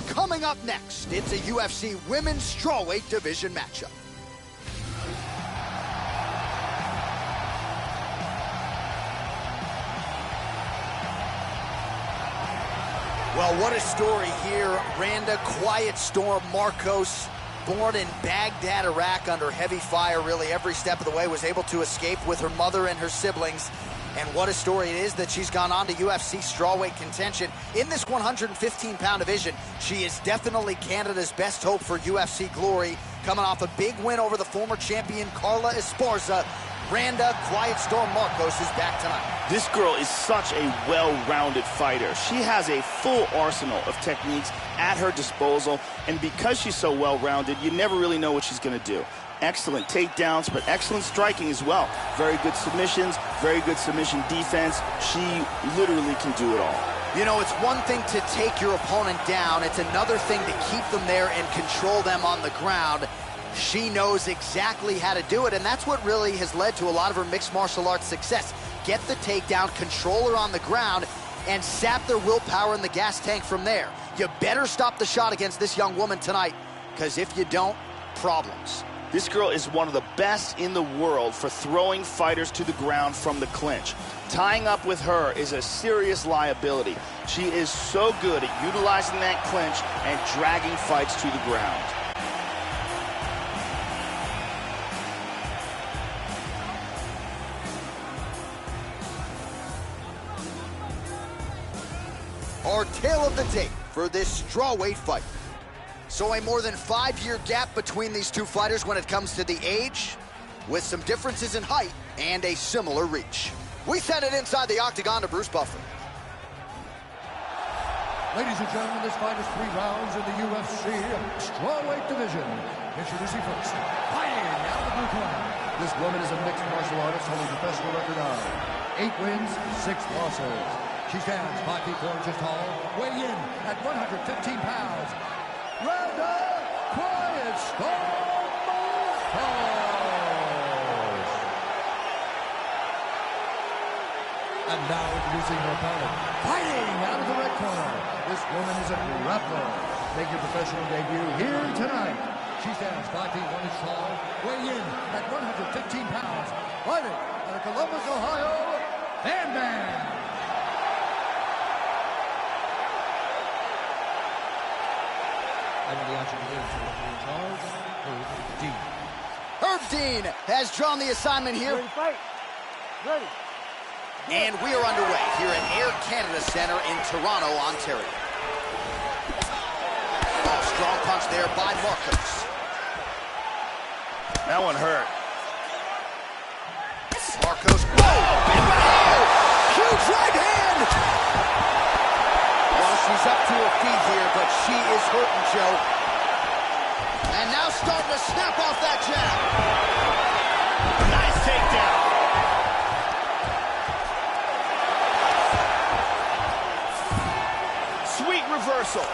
Coming up next, it's a UFC Women's Strawweight Division matchup. Well, what a story here. Randa Quiet Storm Marcos, born in Baghdad, Iraq, under heavy fire really every step of the way, was able to escape with her mother and her siblings. And what a story it is that she's gone on to UFC strawweight contention. In this 115-pound division, she is definitely Canada's best hope for UFC glory, coming off a big win over the former champion Carla Esparza. Randa Quiet Storm Marcos is back tonight. This girl is such a well-rounded fighter. She has a full arsenal of techniques at her disposal, and because she's so well-rounded, you never really know what she's going to do. Excellent takedowns, but excellent striking as well. Very good submissions, very good submission defense. She literally can do it all. You know, it's one thing to take your opponent down. It's another thing to keep them there and control them on the ground. She knows exactly how to do it, and that's what really has led to a lot of her mixed martial arts success. Get the takedown, control her on the ground, and sap their willpower in the gas tank from there. You better stop the shot against this young woman tonight, because if you don't, problems. This girl is one of the best in the world for throwing fighters to the ground from the clinch. Tying up with her is a serious liability. She is so good at utilizing that clinch and dragging fights to the ground. Our tale of the tape for this strawweight fight. So a more than 5-year gap between these two fighters when it comes to the age, with some differences in height and a similar reach. We send it inside the octagon to Bruce Buffer. Ladies and gentlemen, this fight is 3 rounds in the UFC strawweight division. Introducing first, fighting out of the blue corner. This woman is a mixed martial artist holding a professional record of 8 wins, 6 losses. She stands 5 feet 4 inches tall, weighing in at 115 pounds. Rando Quiet Storm Marcos. And now introducing her opponent, fighting out of the red corner. This woman is a grappler, making her professional debut here tonight. She stands 5 feet 1 inch tall, weighing in at 115 pounds. Fighting out of Columbus, Ohio, Bam Bam. Herb Dean has drawn the assignment here. Ready. And we are underway here at Air Canada Centre in Toronto, Ontario. Oh, strong punch there by Marcos. That one hurt. Marcos, huge right hand! Well, she's up to her feet here, but she is hurting, Joe. And now starting to snap off that jab. Nice takedown. Sweet reversal.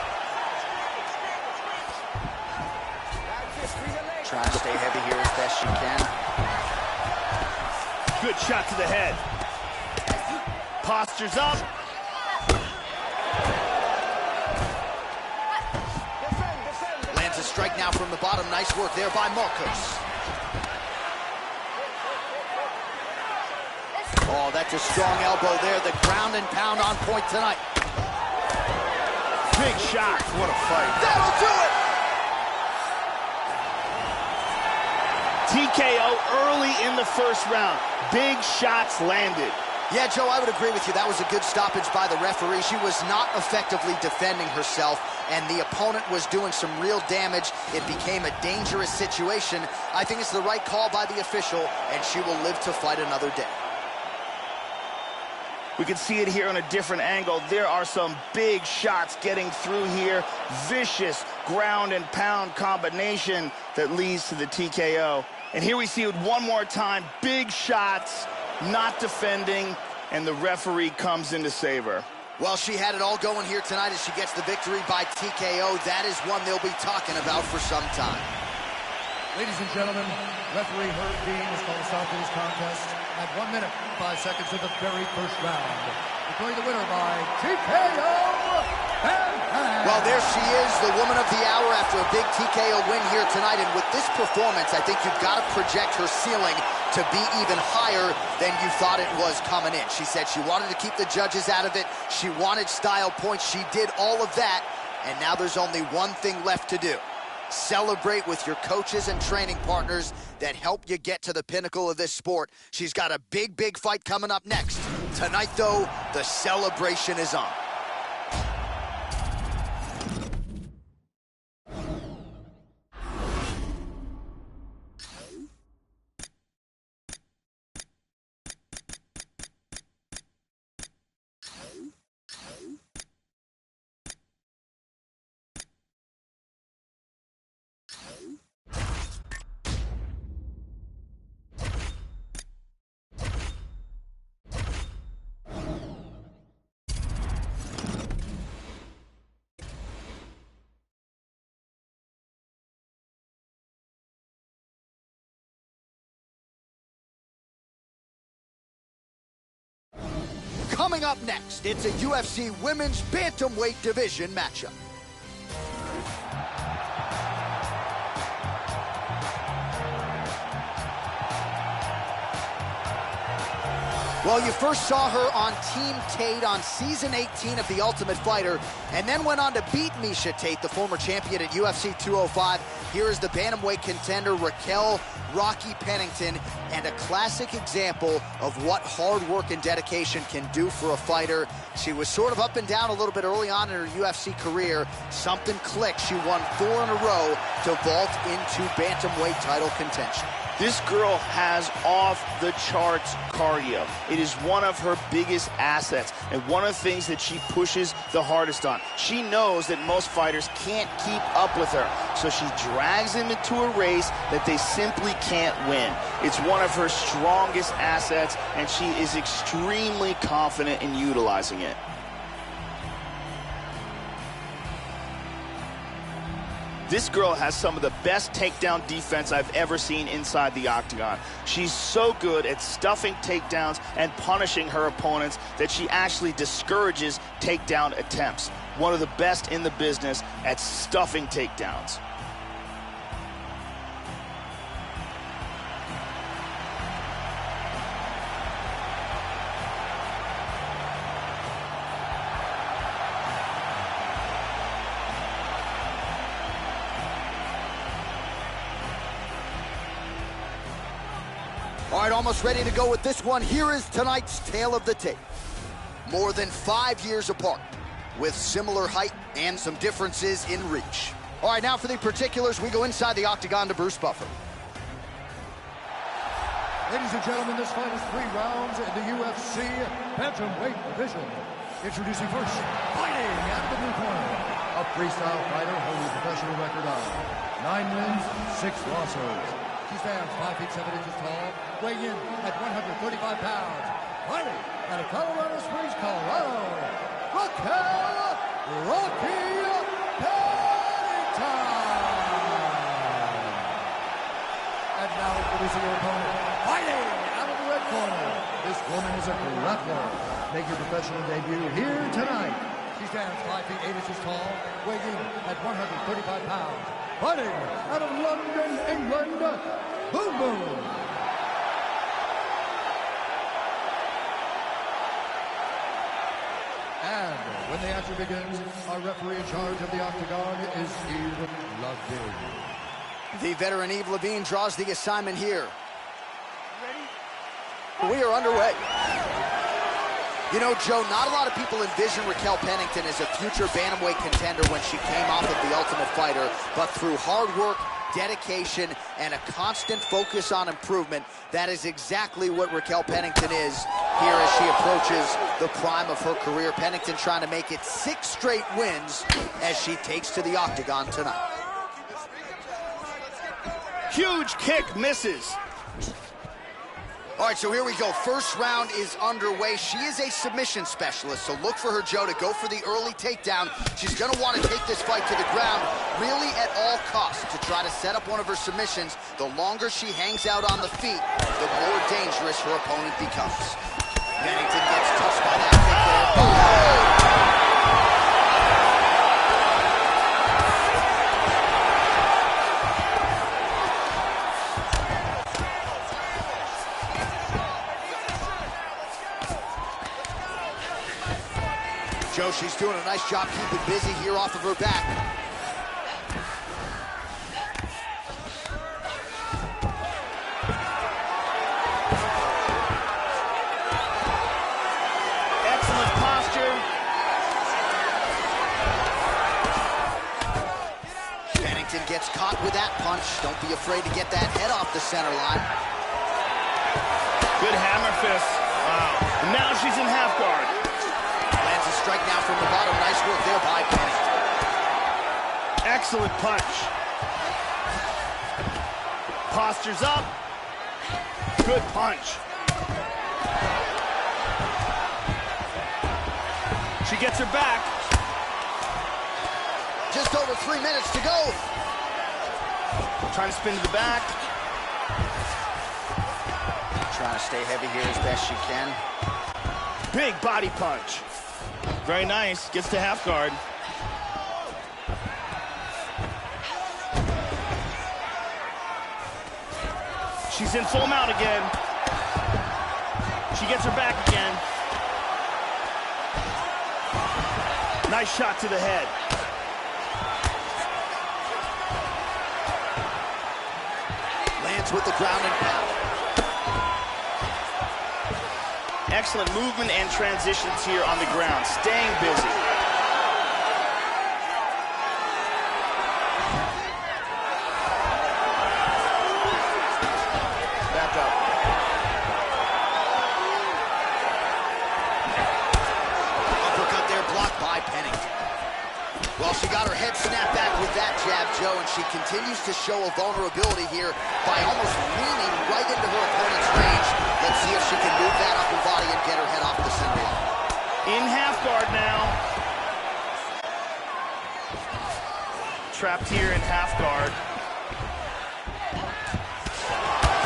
Trying to stay heavy here as best she can. Good shot to the head. Postures up. Lands a strike now from the bottom. Nice work there by Marcos. Oh, that's a strong elbow there. The ground and pound on point tonight. Big shot. What a fight. That'll do it! TKO early in the first round. Big shots landed. Yeah, Joe, I would agree with you. That was a good stoppage by the referee. She was not effectively defending herself, and the opponent was doing some real damage. It became a dangerous situation. I think it's the right call by the official, and she will live to fight another day. We can see it here on a different angle. There are some big shots getting through here. Vicious ground and pound combination that leads to the TKO. And here we see it one more time. Big shots, not defending, and the referee comes in to save her. Well, she had it all going here tonight as she gets the victory by TKO. That is one they'll be talking about for some time. Ladies and gentlemen, referee Herb Dean is going to start this contest at 1 minute, 5 seconds of the very first round. Declaring the winner by TKO. Well, there she is, the woman of the hour after a big TKO win here tonight. And with this performance, I think you've got to project her ceiling to be even higher than you thought it was coming in. She said she wanted to keep the judges out of it. She wanted style points. She did all of that. And now there's only one thing left to do. Celebrate with your coaches and training partners that help you get to the pinnacle of this sport. She's got a big, big fight coming up next. Tonight, though, the celebration is on. Coming up next, it's a UFC Women's Bantamweight Division matchup. Well, you first saw her on Team Tate on Season 18 of The Ultimate Fighter, and then went on to beat Miesha Tate, the former champion at UFC 205. Here is the bantamweight contender, Raquel "Rocky" Pennington, and a classic example of what hard work and dedication can do for a fighter. She was sort of up and down a little bit early on in her UFC career. Something clicked. She won 4 in a row to vault into bantamweight title contention. This girl has off-the-charts cardio. It is one of her biggest assets and one of the things that she pushes the hardest on. She knows that most fighters can't keep up with her, so she drags them into a race that they simply can't win. It's one of her strongest assets, and she is extremely confident in utilizing it. This girl has some of the best takedown defense I've ever seen inside the octagon. She's so good at stuffing takedowns and punishing her opponents that she actually discourages takedown attempts. One of the best in the business at stuffing takedowns. All right, almost ready to go with this one. Here is tonight's tale of the tape. More than 5 years apart, with similar height and some differences in reach. All right, now for the particulars, we go inside the octagon to Bruce Buffer. Ladies and gentlemen, this fight is 3 rounds in the UFC Bantamweight Division. Introducing first, fighting out of the blue corner, a freestyle fighter holding a professional record of 9 wins, 6 losses. She stands 5 feet 7 inches tall, weighing in at 135 pounds. Fighting out of Colorado Springs, Colorado, Raquel "Rocky" Pennington. And now introducing her opponent, fighting out of the red corner. This woman is a grappler, making her professional debut here tonight. She stands 5 feet 8 inches tall, weighing in at 135 pounds. Fighting out of London, England, Boom Boom. And when the action begins, our referee in charge of the octagon is Eve Levine. The veteran Eve Levine draws the assignment here. We are underway. You know, Joe, not a lot of people envision Raquel Pennington as a future bantamweight contender when she came off of The Ultimate Fighter, but through hard work, dedication, and a constant focus on improvement, that is exactly what Raquel Pennington is here as she approaches the prime of her career. Pennington trying to make it 6 straight wins as she takes to the octagon tonight. Huge kick, misses. All right, so here we go. First round is underway. She is a submission specialist, so look for her, Joe, to go for the early takedown. She's going to want to take this fight to the ground really at all costs to try to set up one of her submissions. The longer she hangs out on the feet, the more dangerous her opponent becomes. Pennington gets touched by that kick there. Oh! Joe, she's doing a nice job keeping busy here off of her back. Excellent posture. Pennington gets caught with that punch. Don't be afraid to get that head off the center line. Good hammer fist. Wow. And now she's in half guard. Lands a strike now from the bottom. Nice work there by Pennington. Excellent punch. Postures up. Good punch. She gets her back. Just over 3 minutes to go. Trying to spin to the back. Trying to stay heavy here as best she can. Big body punch. Very nice. Gets to half guard. She's in full mount again. She gets her back again. Nice shot to the head. Lands with the ground and pound. Excellent movement and transitions here on the ground. Staying busy. Back up. Uppercut there, blocked by Pennington. Well, she got her head snapped back with that jab, Joe, and she continues to show a vulnerability here by almost leaning right into her opponent's range. Let's see if she can move that upper body and get her head off the center line. In half guard now. Trapped here in half guard.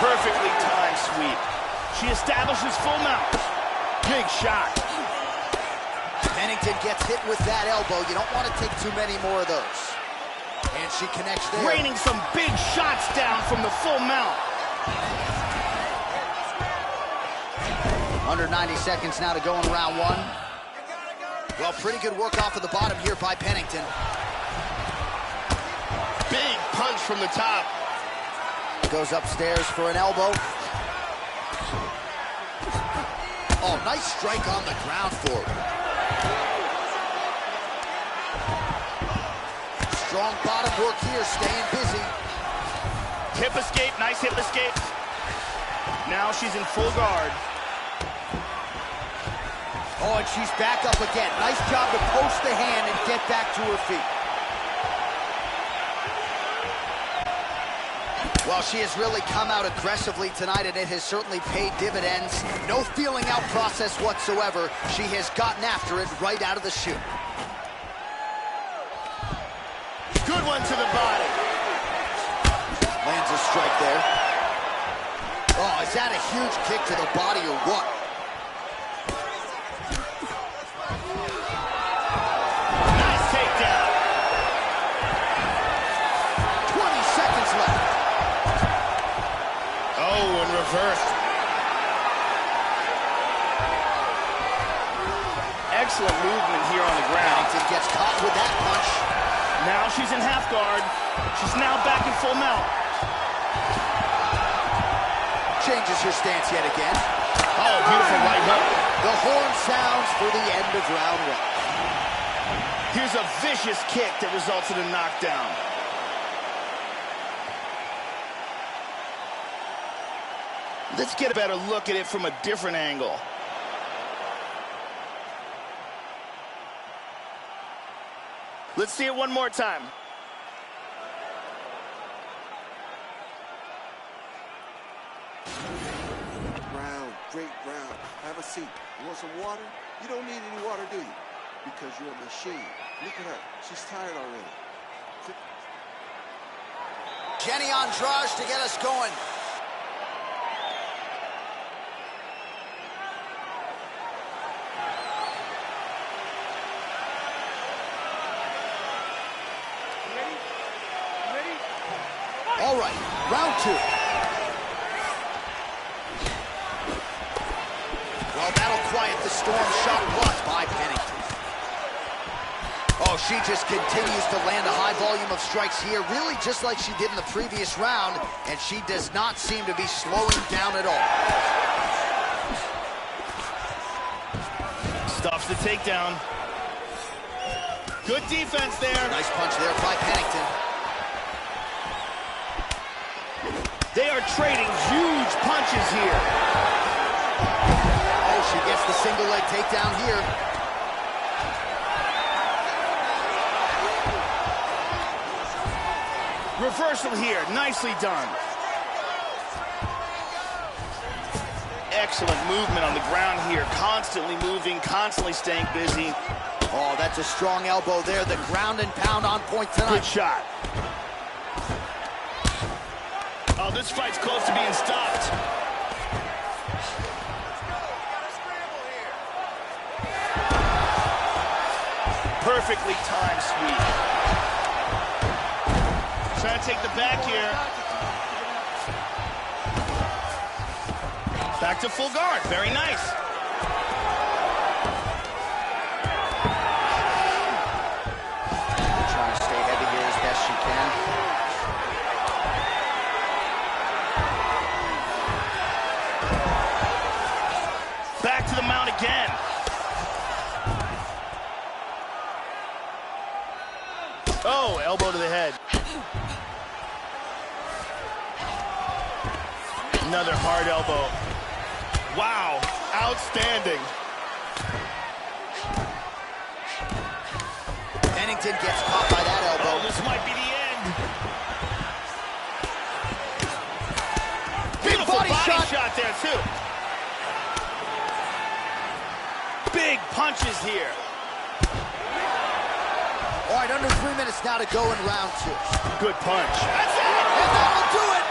Perfectly timed sweep. She establishes full mount. Big shot. Pennington gets hit with that elbow. You don't want to take too many more of those. And she connects there. Raining some big shots down from the full mount. Under 90 seconds now to go in round one. Well, pretty good work off of the bottom here by Pennington. Big punch from the top. Goes upstairs for an elbow. Oh, nice strike on the ground for her. Strong bottom work here, staying busy. Hip escape, nice hip escape. Now she's in full guard. Oh, and she's back up again. Nice job to post the hand and get back to her feet. Well, she has really come out aggressively tonight, and it has certainly paid dividends. No feeling out process whatsoever. She has gotten after it right out of the chute. Good one to the body. Lands a strike there. Oh, is that a huge kick to the body or what? Nice takedown. 20 seconds left. Oh, and reversed. Excellent movement here on the ground. Pennington gets caught with that punch. Now she's in half guard. She's now back in full mount. Changes her stance yet again. Oh, beautiful right hook. The horn sounds for the end of round one. Here's a vicious kick that results in a knockdown. Let's get a better look at it from a different angle. Let's see it one more time. Round, great round. Have a seat. You want some water? You don't need any water, do you? Because you're a machine. Look at her. She's tired already. Jenny Andrade to get us going. All right, round two. Well, that'll quiet the storm. Shot blocked by Pennington. Oh, she just continues to land a high volume of strikes here, really just like she did in the previous round, and she does not seem to be slowing down at all. Stuffs the takedown. Good defense there. Nice punch there by Pennington. They are trading huge punches here. Oh, she gets the single leg takedown here. Reversal here, nicely done. Excellent movement on the ground here, constantly moving, constantly staying busy. Oh, that's a strong elbow there. The ground and pound on point tonight. Good shot. Oh, this fight's close to being stopped. perfectly timed sweep. Trying to take the back here. Back to full guard. Very nice. Trying to stay heavy here as best she can. Back to the mount again. Oh, elbow to the head. Another hard elbow. Wow, outstanding. Pennington gets caught by that elbow. Oh, this might be the end. Big Beautiful body shot there, too. Big punches here. All right, under 3 minutes now to go in round 2. Good punch. That's it! And that'll do it!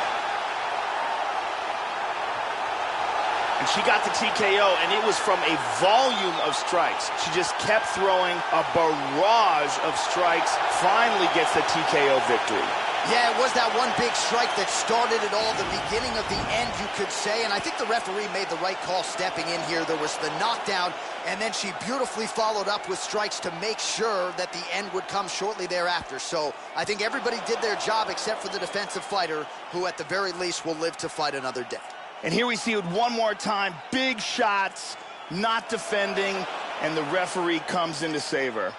And she got the TKO, and it was from a volume of strikes. She just kept throwing a barrage of strikes, finally gets the TKO victory. Yeah, it was that one big strike that started it all, the beginning of the end, you could say, and I think the referee made the right call stepping in here. There was the knockdown, and then she beautifully followed up with strikes to make sure that the end would come shortly thereafter. So I think everybody did their job except for the defensive fighter, who at the very least will live to fight another day. And here we see it one more time. Big shots, not defending, and the referee comes in to save her.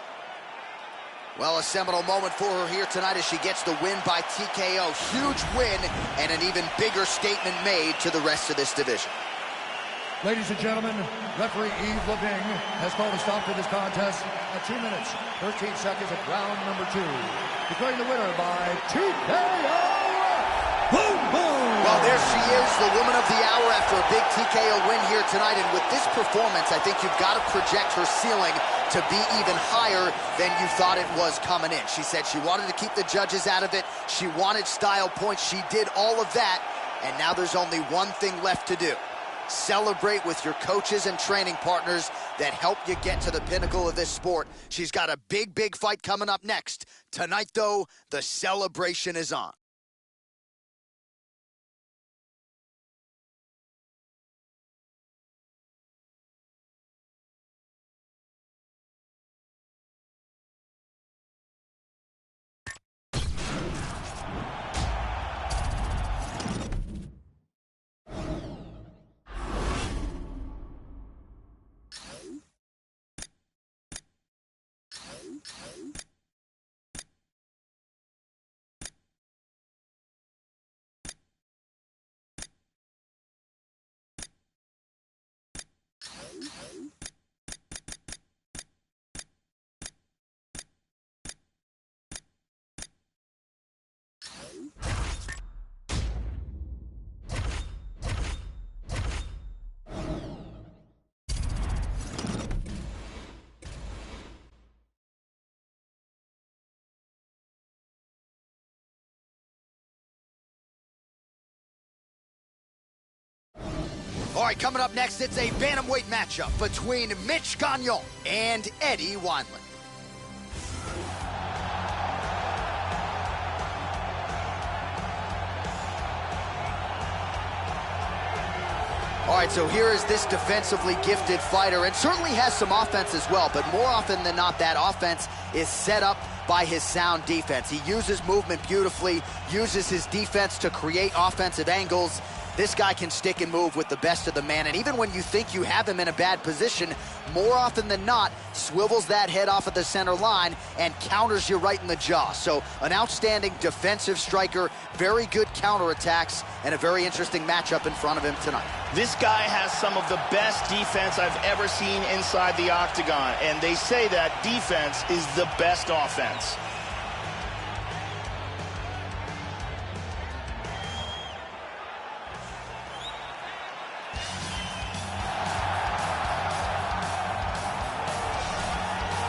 Well, a seminal moment for her here tonight as she gets the win by TKO. Huge win and an even bigger statement made to the rest of this division. Ladies and gentlemen, referee Yves Leving has called a stop to this contest at 2 minutes, 13 seconds of round number 2. Declaring the winner by TKO. Boom, boom. Well, there she is, the woman of the hour after a big TKO win here tonight. And with this performance, I think you've got to project her ceiling to be even higher than you thought it was coming in. She said she wanted to keep the judges out of it. She wanted style points. She did all of that. And now there's only one thing left to do. Celebrate with your coaches and training partners that help you get to the pinnacle of this sport. She's got a big, big fight coming up next. Tonight, though, the celebration is on. All right, coming up next, it's a bantamweight matchup between Mitch Gagnon and Eddie Wineland. All right, so here is this defensively gifted fighter, and certainly has some offense as well, but more often than not, that offense is set up by his sound defense. He uses movement beautifully, uses his defense to create offensive angles. This guy can stick and move with the best of the man, and even when you think you have him in a bad position, more often than not, swivels that head off of the center line and counters you right in the jaw. So an outstanding defensive striker, very good counterattacks, and a very interesting matchup in front of him tonight. This guy has some of the best defense I've ever seen inside the octagon, and they say that defense is the best offense.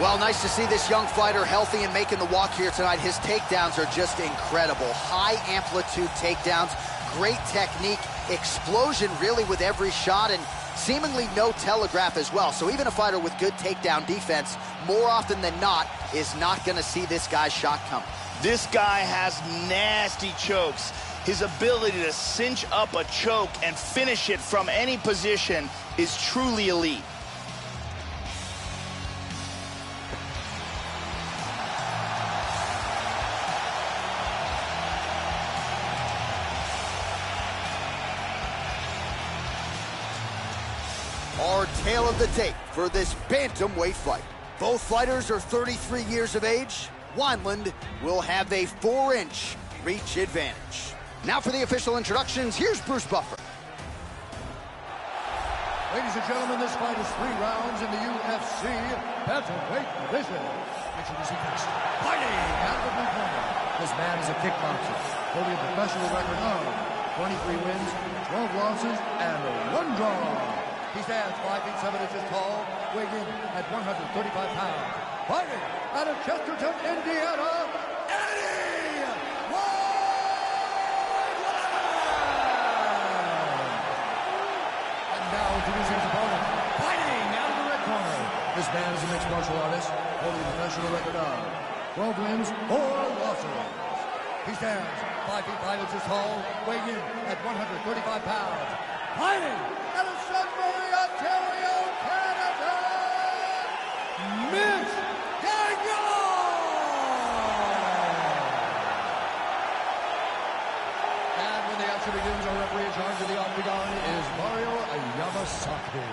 Well, nice to see this young fighter healthy and making the walk here tonight. His takedowns are just incredible. High amplitude takedowns, great technique, explosion really with every shot, and Seemingly no telegraph as well. So even a fighter with good takedown defense, more often than not, is not going to see this guy's shot coming. This guy has nasty chokes. His ability to cinch up a choke and finish it from any position is truly elite. Our tale of the tape for this bantamweight fight. Both fighters are 33 years of age. Wineland will have a 4-inch reach advantage. Now for the official introductions, here's Bruce Buffer. Ladies and gentlemen, this fight is 3 rounds in the UFC bantamweight division. Introducing first, fighting out of the blue corner. This man is a kickboxer, holding a professional record of 23 wins, 12 losses, and 1 draw. He stands 5 feet 7 inches tall, weighing in at 135 pounds. Fighting out of Chesterton, Indiana, Eddie Wineland! And now introducing his opponent, fighting out of the red corner. This man is a mixed martial artist, holding a professional record of 12 wins, 4 losses. He stands 5 feet 5 inches tall, weighing in at 135 pounds. Fighting out of Sudbury, Ontario, Canada, Mitch Gagnon! And when the action begins, our referee in charge of the octagon is Mario Yamasaki.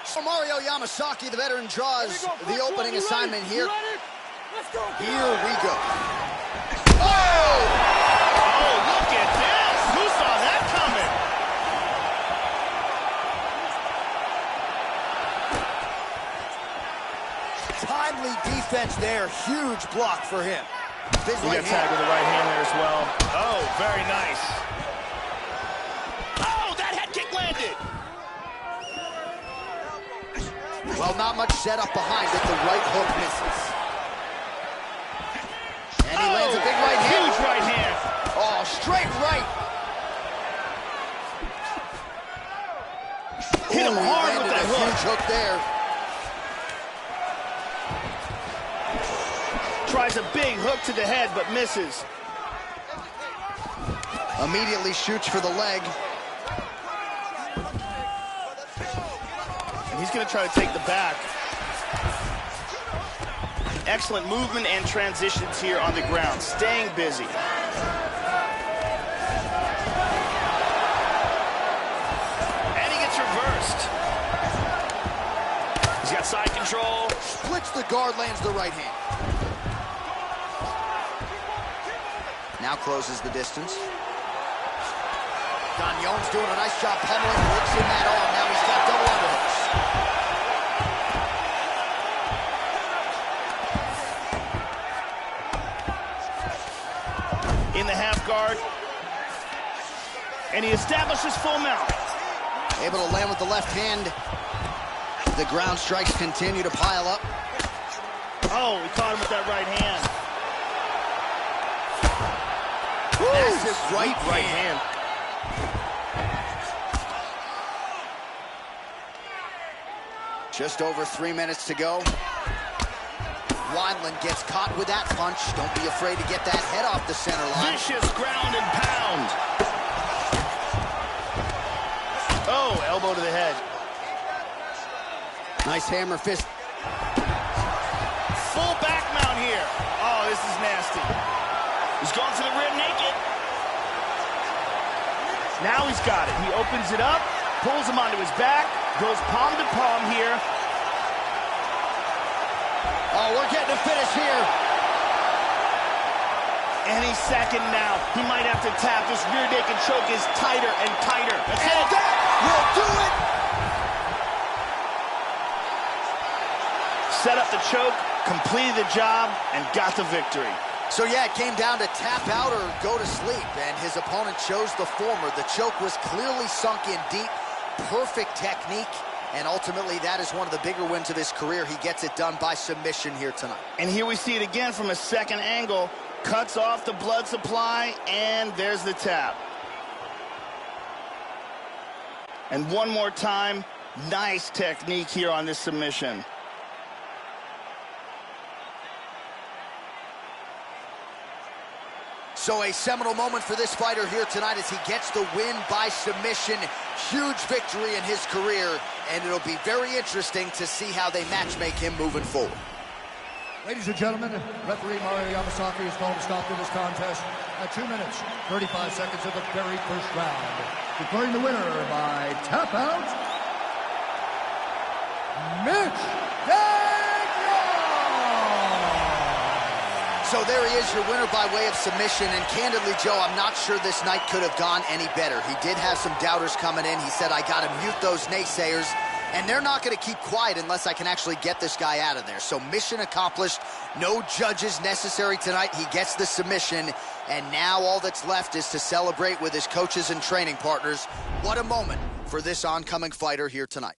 So Mario Yamasaki, the veteran, draws the opening assignment here. Here we go. Oh! Oh, look at this! Who saw that coming? Timely defense there. Huge block for him. Big He right got tagged with the right hand there as well. Oh, very nice. Oh, that head kick landed. Well, not much setup behind it. The right hook misses. And he lands a big right hand. Huge right hand. Oh, straight right. Hit him hard with that hook. Huge hook there. Tries a big hook to the head, but misses. Immediately shoots for the leg. And he's going to try to take the back. Excellent movement and transitions here on the ground. Staying busy. And he gets reversed. He's got side control. Splits the guard, lands the right hand. Now closes the distance. Gagnon's doing a nice job pummeling, works in that arm. Now he's got double underhooks. In the half guard. And he establishes full mount. Able to land with the left hand. The ground strikes continue to pile up. Oh, he caught him with that right hand. Massive right hand. Just over 3 minutes to go. Wineland gets caught with that punch. Don't be afraid to get that head off the center line. Vicious ground and pound. Oh, elbow to the head. Nice hammer fist. Full back mount here. Oh, this is nasty. He's going for the rear naked. Now he's got it. He opens it up, pulls him onto his back, goes palm to palm here. Oh, we're getting a finish here. Any second now, he might have to tap. This rear naked choke is tighter and tighter. That's And it. that will do it. Set up the choke, completed the job, and got the victory. So yeah, it came down to tap out or go to sleep, and his opponent chose the former. The choke was clearly sunk in deep, perfect technique, and ultimately that is one of the bigger wins of his career. He gets it done by submission here tonight. And here we see it again from a second angle. Cuts off the blood supply, and there's the tap. And one more time, nice technique here on this submission. So a seminal moment for this fighter here tonight as he gets the win by submission. Huge victory in his career, and it'll be very interesting to see how they matchmake him moving forward. Ladies and gentlemen, referee Mario Yamasaki has called a stop to this contest at 2 minutes, 35 seconds of the very first round. Declaring the winner by tap out, Mitch Daniel! So there he is, your winner by way of submission, and candidly, Joe, I'm not sure this night could have gone any better. He did have some doubters coming in. He said, I got to mute those naysayers, and they're not going to keep quiet unless I can actually get this guy out of there. So mission accomplished. No judges necessary tonight. He gets the submission, and now all that's left is to celebrate with his coaches and training partners. What a moment for this oncoming fighter here tonight.